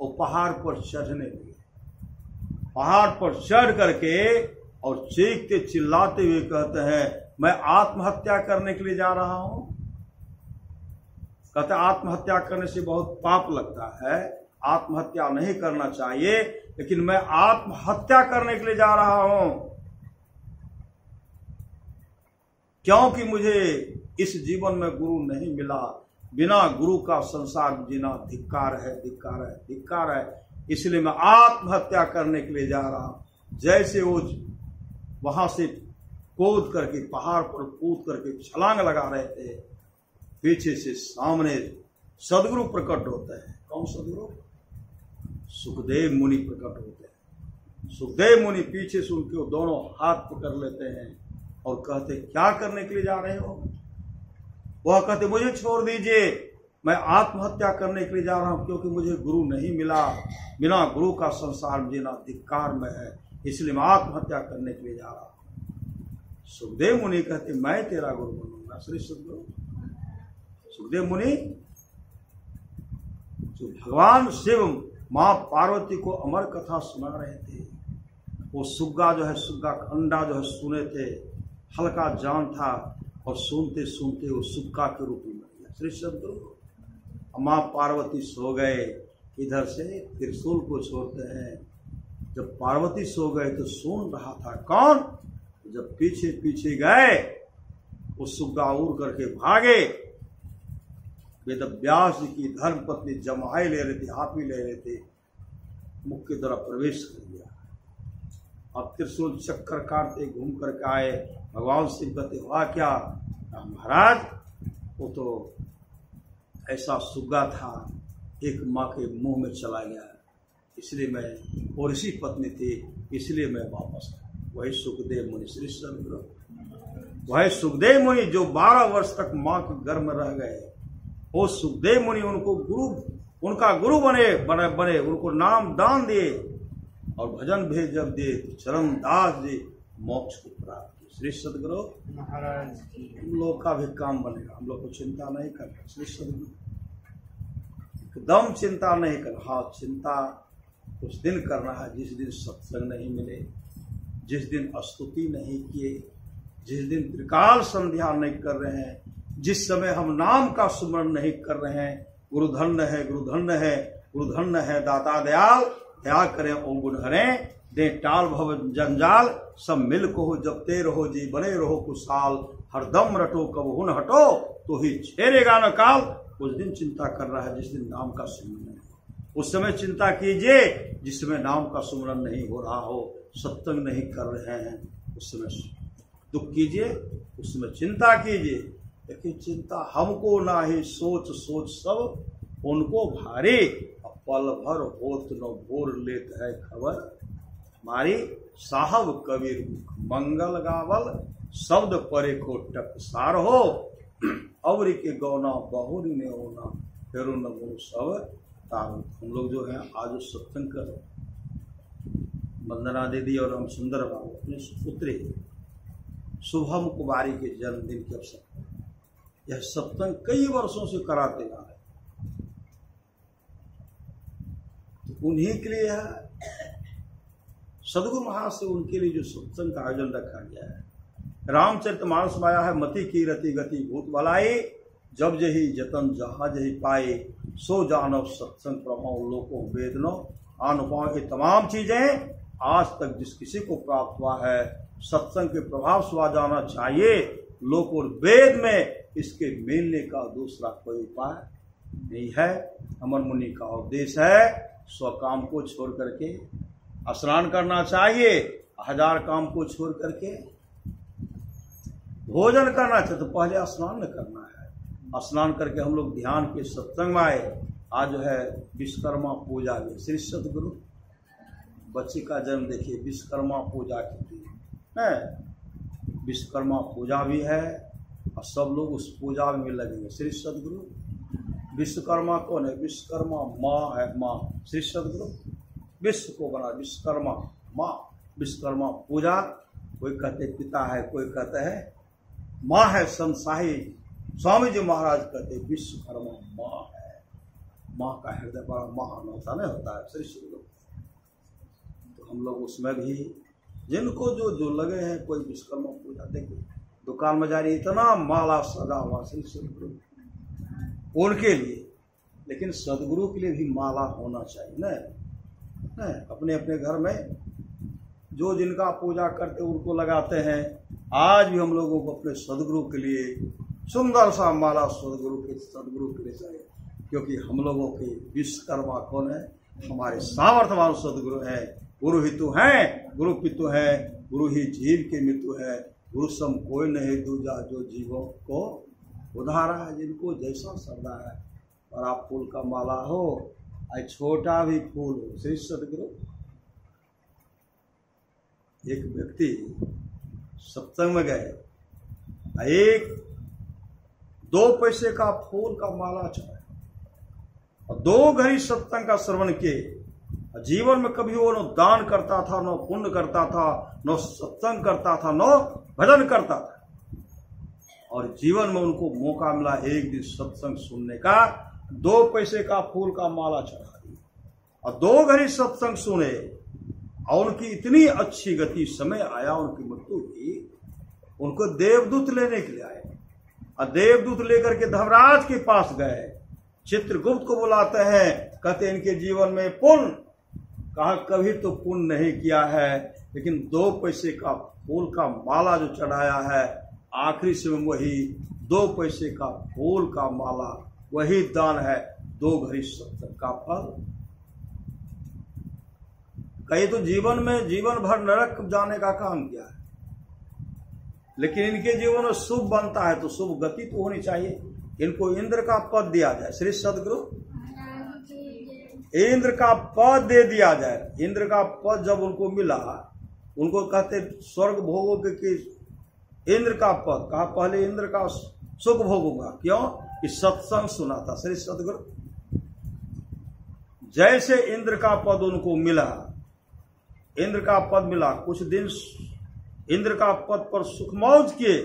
Speaker 1: और पहाड़ पर चढ़ने लगे। पहाड़ पर चढ़ करके और चीखते चिल्लाते हुए कहते हैं मैं आत्महत्या करने के लिए जा रहा हूं। कहते आत्महत्या करने से बहुत पाप लगता है, आत्महत्या नहीं करना चाहिए, लेकिन मैं आत्महत्या करने के लिए जा रहा हूं क्योंकि मुझे इस जीवन में गुरु नहीं मिला। बिना गुरु का संसार जीना धिक्कार है, धिक्कार है, धिक्कार है। इसलिए मैं आत्महत्या करने के लिए जा रहा हूं। जैसे वो वहां से कूद करके पहाड़ पर कूद करके छलांग लगा रहे थे, पीछे से सामने सदगुरु प्रकट होते हैं। कौन सदगुरु? सुखदेव मुनि प्रकट होते हैं। सुखदेव मुनि पीछे से उनके दोनों हाथ पकड़ लेते हैं और कहते क्या करने के लिए जा रहे हो? वह कहते मुझे छोड़ दीजिए, मैं आत्महत्या करने के लिए जा रहा हूं क्योंकि मुझे गुरु नहीं मिला। बिना गुरु का संसार जीना धिक्कार में है, इसलिए मैं आत्महत्या करने के लिए जा रहा हूं। सुखदेव मुनि कहते मैं तेरा गुरु बनूंगा। श्री सदगुरु सुखदेव मुनि जो भगवान शिव मां पार्वती को अमर कथा सुना रहे थे, वो सुग्गा जो है, सुग्गा का अंडा जो है सुने थे, हल्का जान था और सुनते सुनते वो सुग्गा के रूप में बन गया। श्री सदगुरु मां पार्वती सो गए, इधर से त्रिशूल को छोड़ते हैं। जब पार्वती सो गए तो सुन रहा था कौन? जब पीछे पीछे गए वो सुग्गा उड़ करके भागे। वेद व्यास जी की धर्म पत्नी जमाई ले रहे थे, हाथी ले रहे थे, मुख की तरफ प्रवेश कर दिया। अब त्रिशूल चक्कर काटते घूम करके आए। भगवान शिव कहते हुआ क्या? महाराज वो तो ऐसा सुग्गा था, एक माँ के मुंह में चला गया, इसलिए मैं, और इसी पत्नी थी इसलिए मैं वापस आया। वही सुखदेव मुनि। श्री सदगुरु वही सुखदेव मुनि जो 12 वर्ष तक माँ के गर्भ में रह गए, वो सुखदेव मुनि उनको गुरु, उनका गुरु बने, उनको नाम दान दिए और भजन भेद जब दिए तो चरणदास जी मोक्ष को प्राप्त किए। श्री सदगुरु महाराज हम लोग का भी काम बनेगा, हम लोग को चिंता नहीं करना। श्री सदगुरु एकदम चिंता नहीं करना। हाँ, चिंता उस दिन करना है जिस दिन सत्संग नहीं मिले, जिस दिन स्तुति नहीं किए, जिस दिन त्रिकाल संध्या नहीं कर रहे हैं, जिस समय हम नाम का सुमरण नहीं कर रहे हैं। गुरु धन्य है, गुरु धन्य है, गुरु धन्य है, दाता दयाल, दया करें ओम गुण हरें, दे टाल भव जंजाल, सब मिल को हो जपते रहो जी, बने रहो कुशाल, हरदम रटो कब हुन हटो, तो ही छेड़ेगा न काल। उस दिन चिंता कर रहा है जिस दिन नाम का सुमरण नहीं हो। उस समय चिंता कीजिए जिस समय नाम का सुमरण नहीं हो रहा हो, सत्संग नहीं कर रहे हैं, उस समय दुख कीजिए, उस समय चिंता कीजिए। लेकिन चिंता हमको ना ही सोच सोच सब उनको भारी, पल भर होत न भोर लेत है खबर मारी। साहब कबीर मंगल गावल शब्द परे को टकसार हो, और के गौना बहुरी ने होना फिर न सब तारो। हम लोग जो है आज उस सत्संग कर वंदना दीदी और हम सुंदर बाबू अपने पुत्री शुभम कुमारी के जन्मदिन के अवसर पर यह सत्संग कई वर्षों से कराते आ रहे, तो उन्हीं के लिए है सदगुरु महाराज से उनके लिए जो सत्संग का आयोजन रखा गया है। रामचरितमानस में आया है, मति की रति गति भूत बलाई, जब जही जतन जहाँ जही पाए, सो जानव सत्संग प्रभाव लोको वेदनो अनुपाव। ये तमाम चीजें आज तक जिस किसी को प्राप्त हुआ है सत्संग के प्रभाव से आ जाना चाहिए। लोक और वेद में इसके मिलने का दूसरा कोई उपाय नहीं है। अमर मुनि का उपदेश है स्वकाम को छोड़ करके स्नान करना चाहिए, 1000 काम को छोड़ करके भोजन करना चाहिए, तो पहले स्नान करना है। स्नान करके हम लोग ध्यान के सत्संग में आए। आज जो है विश्वकर्मा पूजा में श्री सदगुरु बच्चे का जन्म देखिए, विश्वकर्मा पूजा के दिन है, विश्वकर्मा पूजा भी है और सब लोग उस पूजा में लगेंगे। श्री सदगुरु विश्वकर्मा कौन है? विश्वकर्मा माँ है, माँ श्री सदगुरु विश्व को बना विश्वकर्मा माँ। विश्वकर्मा पूजा कोई कहते पिता है, कोई कहते है माँ है। संसाही स्वामी जी महाराज कहते विश्वकर्मा माँ है। माँ का हृदय बड़ा महान होता नहीं होता है श्री सदगुरु। तो हम लोग उसमें भी जिनको जो जो लगे हैं, कोई विश्वकर्मा पूजा देखिए दुकान में जा रही, इतना माला सजा हुआ श्री सदगुरु उनके लिए, लेकिन सदगुरु के लिए भी माला होना चाहिए ना। अपने अपने घर में जो जिनका पूजा करते उनको लगाते हैं। आज भी हम लोगों को अपने सदगुरु के लिए सुंदर सा माला सदगुरु के लिए चाहिए, क्योंकि हम लोगों के विश्वकर्मा कौन है? हमारे सामर्थ्यवान सदगुरु हैं। गुरु ही तो हैं, गुरु पितु है, गुरु ही जीव के मितु है। गुरु सम कोई नहीं दूजा, जो जीवों को उधारा है। जिनको जैसा श्रद्धा है, बड़ा फूल का माला हो आई छोटा भी फूल हो। श्री सदगुरु एक व्यक्ति सत्संग में गए, एक 2 पैसे का फूल का माला चढ़ाया और 2 घड़ी सत्संग का श्रवण किए। जीवन में कभी वो न दान करता था, न पुण्य करता था, न सत्संग करता था, न भजन करता था, और जीवन में उनको मौका मिला एक दिन सत्संग सुनने का। 2 पैसे का फूल का माला चढ़ा दी और 2 घड़ी सत्संग सुने और उनकी इतनी अच्छी गति, समय आया उनकी मृत्यु हुई, उनको देवदूत लेने के लिए आए और देवदूत लेकर के धर्मराज के पास गए। चित्रगुप्त को बुलाते हैं, कहते इनके जीवन में पुण्य, कहा कभी तो पुण्य नहीं किया है, लेकिन 2 पैसे का फूल का माला जो चढ़ाया है, आखिरी समय वही 2 पैसे का फूल का माला, वही दान है 2 घड़ी सत्संग का फल। कई तो जीवन में जीवन भर नरक जाने का काम किया है, लेकिन इनके जीवन में शुभ बनता है तो शुभ गति तो होनी चाहिए। इनको इंद्र का पद दिया जाए। श्री सदगुरु इंद्र का पद दे दिया जाए। इंद्र का पद जब उनको मिला, उनको कहते स्वर्ग भोगों के इंद्र का पद, कहा पहले इंद्र का सुख भोगूंगा। क्यों? कि सत्संग सुना था श्री सदगुरु। जैसे इंद्र का पद उनको मिला, इंद्र का पद मिला, कुछ दिन इंद्र का पद पर सुख मौज किए,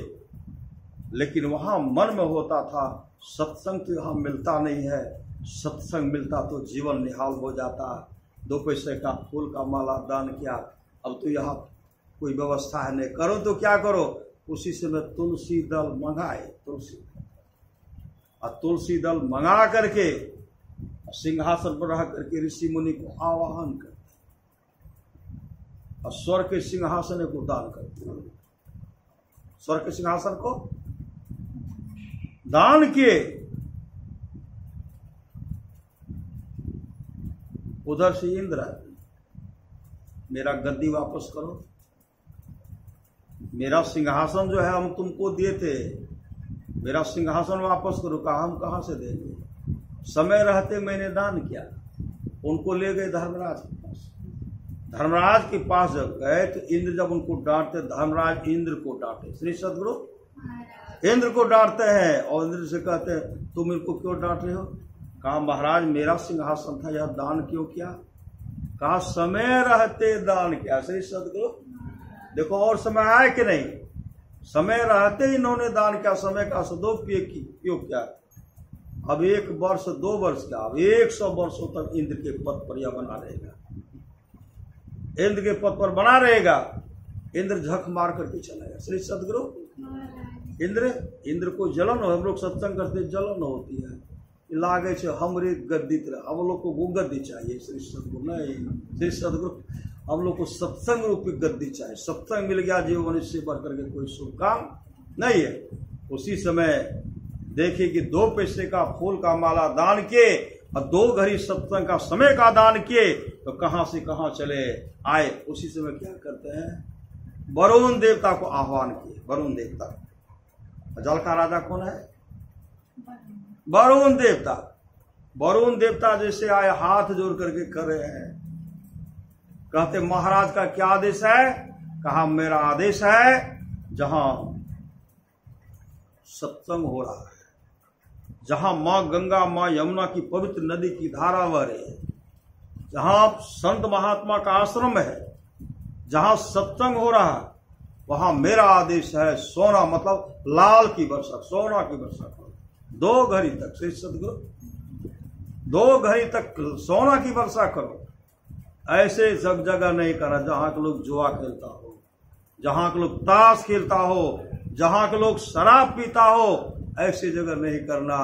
Speaker 1: लेकिन वहां मन में होता था सत्संग तो यहां मिलता नहीं है, सत्संग मिलता तो जीवन निहाल हो जाता। 2 पैसे का फूल का माला दान किया, अब तो यहाँ कोई व्यवस्था है नहीं, करो तो क्या करो। उसी समय तुलसी दल मंगाए, तुलसी दल मंगा करके सिंहासन पर रह करके ऋषि मुनि को आवाहन करते और स्वर्ग के सिंहासन को दान करते। स्वर्ग के सिंहासन को दान किए। उधर से इंद्र, मेरा गद्दी वापस करो, मेरा सिंहासन जो है हम तुमको दिए थे मेरा सिंहासन वापस करो। कहा हम कहाँ से देंगे, समय रहते मैंने दान किया। उनको ले गए धर्मराज के पास। धर्मराज के पास जब गए तो इंद्र जब उनको डांटते, धर्मराज इंद्र को डांटे, श्री सदगुरु इंद्र को डांटते हैं और इंद्र से कहते हैं तुम इनको क्यों डांट रहे हो। कहा महाराज मेरा सिंहासन था, यह दान क्यों किया। कहा समय रहते दान किया। श्री सदगुरु देखो और समय आए कि नहीं, समय रहते ही इन्होंने दान किया, समय का सदुपयोग किया। अब 1 वर्ष 2 वर्ष क्या, अब 100 वर्षों तक इंद्र के पद पर यह बना रहेगा, इंद्र के पद पर बना रहेगा। इंद्र झक मार करके चलेगा। श्री सदगुरु इंद्र को जलन हो, हम लोग सत्संग करते जलन होती है, लागे से हमरे गद्दी तरह, हम लोग को वो गद्दी चाहिए। श्री सदगुरु नहीं, श्री सदगुरु हम लोग को सत्संग रूपी गद्दी चाहिए। सत्संग मिल गया जीवन, इससे बढ़ करके कोई शुभ काम नहीं है। उसी समय देखिए कि 2 पैसे का फूल का माला दान किए और 2 घड़ी सत्संग का समय का दान किए, तो कहां से कहां चले आए। उसी समय क्या करते हैं, वरुण देवता को आह्वान किए। वरुण देवता, जल का राजा कौन है, वरुण देवता। वरुण देवता जैसे आए, हाथ जोड़ करके कर रहे हैं, कहते महाराज का क्या आदेश है। कहा मेरा आदेश है जहां सत्संग हो रहा है, जहां मां गंगा मां यमुना की पवित्र नदी की धारा बह रही है, जहां संत महात्मा का आश्रम है, जहां सत्संग हो रहा है, वहां मेरा आदेश है सोना मतलब लाल की वर्षा, सोना की वर्षा करो 2 घड़ी तक। श्री सदगुरु 2 घड़ी तक सोना की वर्षा करो। ऐसे सब जगह नहीं करना जहां के लोग जुआ खेलता हो, जहां के लोग ताश खेलता हो, जहां के लोग शराब पीता हो, ऐसी जगह नहीं करना।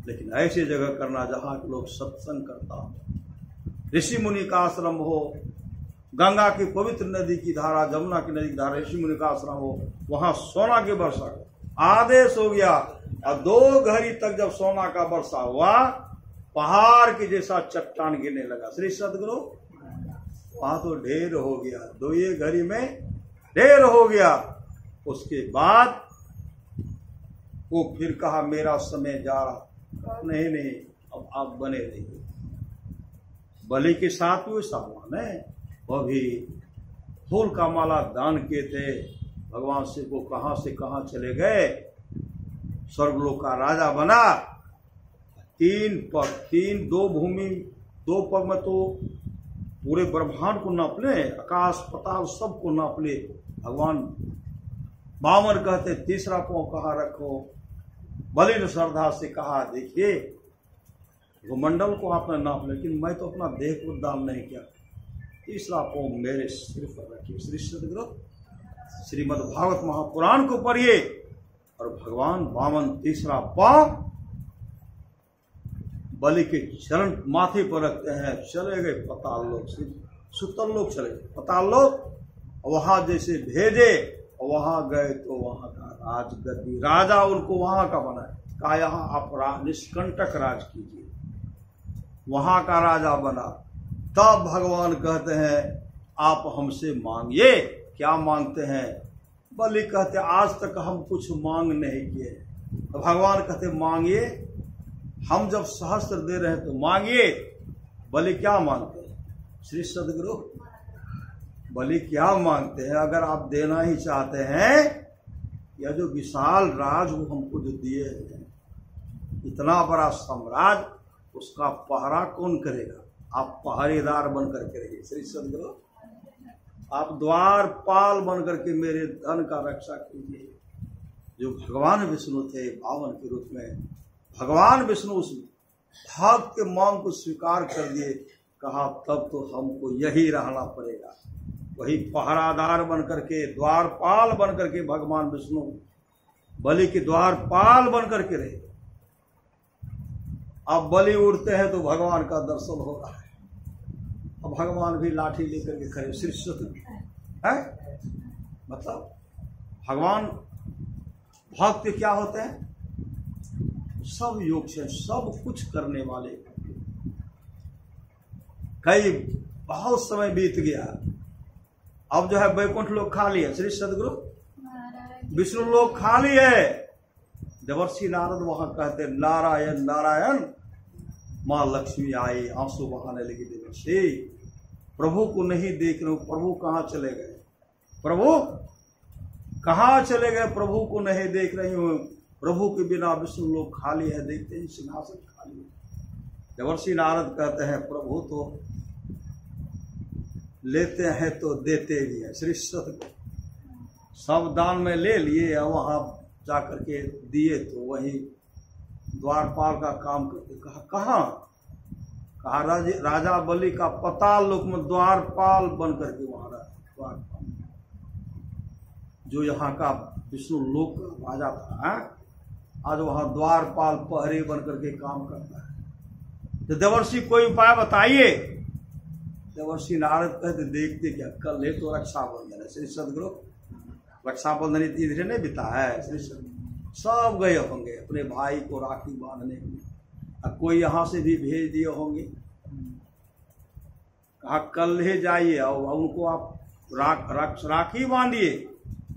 Speaker 1: लेकिन ऐसी जगह करना जहां के लोग सत्संग करता हो, ऋषि मुनि का आश्रम हो, गंगा की पवित्र नदी की धारा, जमुना की नदी की धारा, ऋषि मुनि का आश्रम हो, वहां सोना की वर्षा आदेश हो गया। और 2 घड़ी तक जब सोना का वर्षा हुआ, पहाड़ के जैसा चट्टान गिरने लगा। श्री सदगुरु वहां तो ढेर हो गया, 2 घड़ी में ढेर हो गया। उसके बाद वो फिर कहा मेरा समय जा रहा। नहीं अब आप बने रहिए। बलि के साथ भी सामान है, वह भी फूल का माला दान किए थे। भगवान शिव को कहां से कहां चले गए, स्वर्गलोक का राजा बना। 3 पग 2 भूमि 2 पग में तो पूरे ब्रह्मांड को नाप ले, आकाश पताल सबको नाप ले। भगवान बामन कहते 3रा पांव कहाँ रखो। बलि ने श्रद्धा से कहा देखिए वो मंडल को आपने नाप, लेकिन मैं तो अपना देह को दान नहीं किया, 3रा पांव मेरे सिर पर रखिए। श्री सदगुरु श्रीमद् भागवत महापुराण को पढ़िए और भगवान वामन 3रा पांव बलि के चरण माथे पर रखते हैं। चले गए पताल लोक, सुतल लोक चले गए पताल लोक। वहां जैसे भेजे वहां गए तो वहां का राजगद्दी, राजा उनको वहां का बना। कहा यहाँ आप निष्कंटक राज कीजिए, वहां का राजा बना। तब भगवान कहते हैं आप हमसे मांगिए। क्या मांगते हैं। बलि कहते आज तक हम कुछ मांग नहीं किए। तो भगवान कहते मांगिए, हम जब सहस्त्र दे रहे हैं तो मांगिए। बलि क्या मांगते हैं। श्री सदगुरु बलि क्या मांगते हैं। अगर आप देना ही चाहते हैं, यह जो विशाल राज वो हमको जो दिए हैं, इतना बड़ा साम्राज्य, उसका पहरा कौन करेगा। आप पहरेदार बनकर के रहिए। श्री सदगुरु आप द्वारपाल बनकर के मेरे धन का रक्षा कीजिए। जो भगवान विष्णु थे वामन के रूप में, भगवान विष्णु उस भक्त के मांग को स्वीकार कर दिए। कहा तब तो हमको यही रहना पड़ेगा। वही पहरादार बनकर के, द्वारपाल बनकर के भगवान विष्णु बलि के द्वारपाल बनकर के रहे। अब बलि उड़ते हैं तो भगवान का दर्शन हो रहा है। अब भगवान भी लाठी लेकर के खड़े। श्री सत्य है, मतलब भगवान भक्त क्या होते हैं, सब योग से सब कुछ करने वाले। कई बहुत समय बीत गया, अब जो है वैकुंठ लोग खाली है। श्री सदगुरु विष्णु लोग खाली है, देवर्षि नारद वहां कहते नारायण नारायण। माँ लक्ष्मी आए, आंसू बहाने लगी। देवर्षि प्रभु को नहीं देख रहे हो, प्रभु कहाँ चले गए, प्रभु कहाँ चले गए, प्रभु को नहीं देख रही हूँ। प्रभु के बिना विष्णु लोग खाली है, देखते हैं सिंहासन खाली है। देवर्षि नारद कहते हैं प्रभु तो लेते हैं तो देते भी है। श्री सत सब दान में ले लिए और वहां जाकर के दिए तो वही द्वारपाल का काम करते। कहा राजा बलि का पताल लोक में द्वारपाल बन करके वहां द्वारपाल जो यहाँ का विष्णु लोक का राजा था, आज वहां द्वारपाल पहरे बन करके काम करता है। तो देवर्षि कोई उपाय बताइए। देवर्षि नारद कहते देखते क्या, कल है तो रक्षाबंधन है। श्री सदगुरु रक्षाबंधन इतनी धीरे नहीं बीता है। श्री सब गए होंगे अपने भाई को राखी बांधने के लिए, अब कोई यहाँ से भी भेज दिए होंगे। कहा कल ही जाइए और उनको आप राखी बांधिए।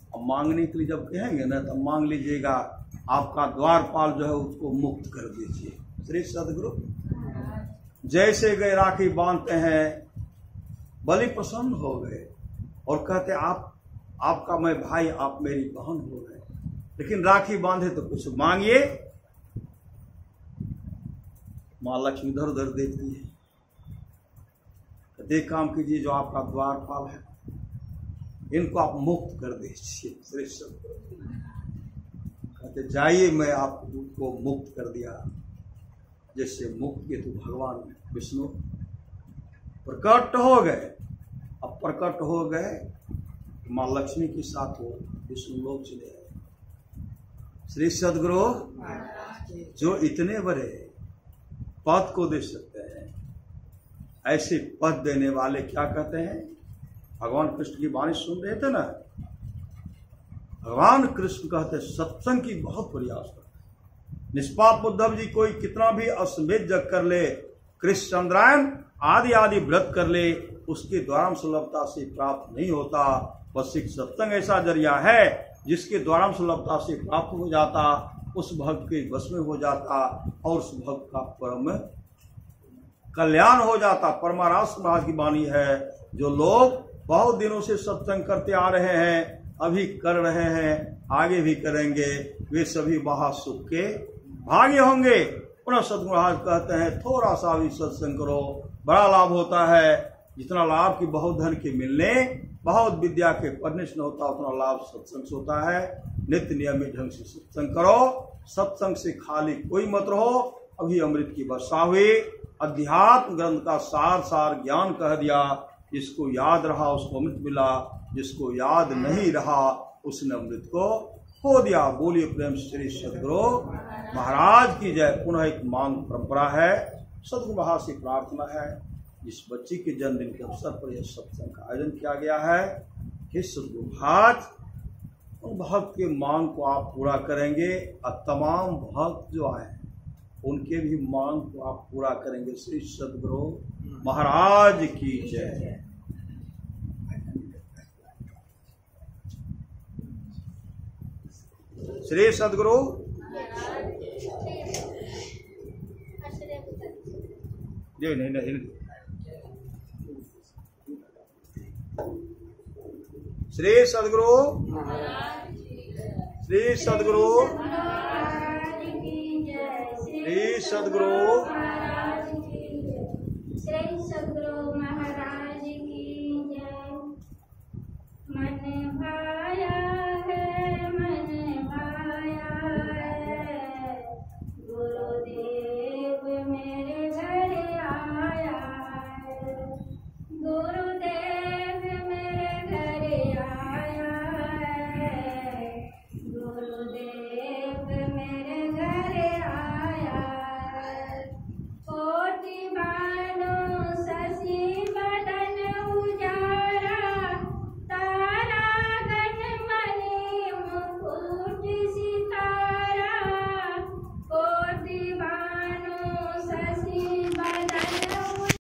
Speaker 1: अब मांगने के लिए जब कहेंगे ना तब मांग लीजिएगा, आपका द्वारपाल जो है उसको मुक्त कर दीजिए। श्री सदगुरु जैसे गए राखी बांधते हैं, बलि प्रसन्न हो गए और कहते आपका मैं भाई, आप मेरी बहन हो गए, लेकिन राखी बांधे तो कुछ मांगिए। माँ लक्ष्मी इधर उधर देखती है, देख काम कीजिए जो आपका द्वारपाल है, इनको आप मुक्त कर दीजिए। श्री कहते जाइए, मैं आपको मुक्त कर दिया। जैसे मुक्त किए तो भगवान विष्णु प्रकट हो गए। अब प्रकट हो गए, माँ लक्ष्मी के साथ वो विष्णु लोक चले गए। श्री सदगुरु जो इतने बड़े पद को दे सकते हैं, ऐसे पद देने वाले क्या कहते हैं, भगवान कृष्ण की वाणी सुन रहे थे ना, भगवान कृष्ण कहते सत्संग की बहुत बड़ी आवश्यकता है। निष्पाप उद्धव जी कोई कितना भी अश्वमेध जग कर ले, कृष्ण चंद्रायन आदि आदि व्रत कर ले, उसके द्वारा सुलभता से प्राप्त नहीं होता। बस एक सत्संग ऐसा जरिया है जिसके द्वारा सुलभता से प्राप्त हो जाता, उस भक्त के वश में हो जाता और उस भक्त का परम कल्याण हो जाता। परमारास महाराज की वाणी है, जो लोग बहुत दिनों से सत्संग करते आ रहे हैं, अभी कर रहे हैं, आगे भी करेंगे, वे सभी महासुख के भाग्य होंगे। पुनः सद्गुरु महाराज कहते हैं थोड़ा सा भी सत्संग करो, बड़ा लाभ होता है। जितना लाभ की बहुत धन के मिलने, बहुत विद्या के पढ़ने से न होता, उतना लाभ सत्संग से होता है। नित्य नियमित ढंग से सत्संग करो, सत्संग से खाली कोई मत रहो। अभी अमृत की वर्षा हुई, अध्यात्म ग्रंथ का सार ज्ञान कह दिया। जिसको याद रहा उसको अमृत मिला, जिसको याद नहीं रहा उसने अमृत को खो दिया। बोलिए प्रेम श्री सदगुरु महाराज की जय। पुनः एक मांग परंपरा है, सदगुरु महाराज से प्रार्थना है, जिस बच्ची के जन्मदिन के अवसर पर यह सत्संग का आयोजन किया गया है, हे सदगुरु महाराज उन भक्त के मांग को आप पूरा करेंगे और तमाम भक्त जो आए उनके भी मांग को आप पूरा करेंगे। श्री सदगुरु महाराज की जय। श्री सदगुरु नहीं श्री सदगुरु श्री सदगुरु श्री सदगुरु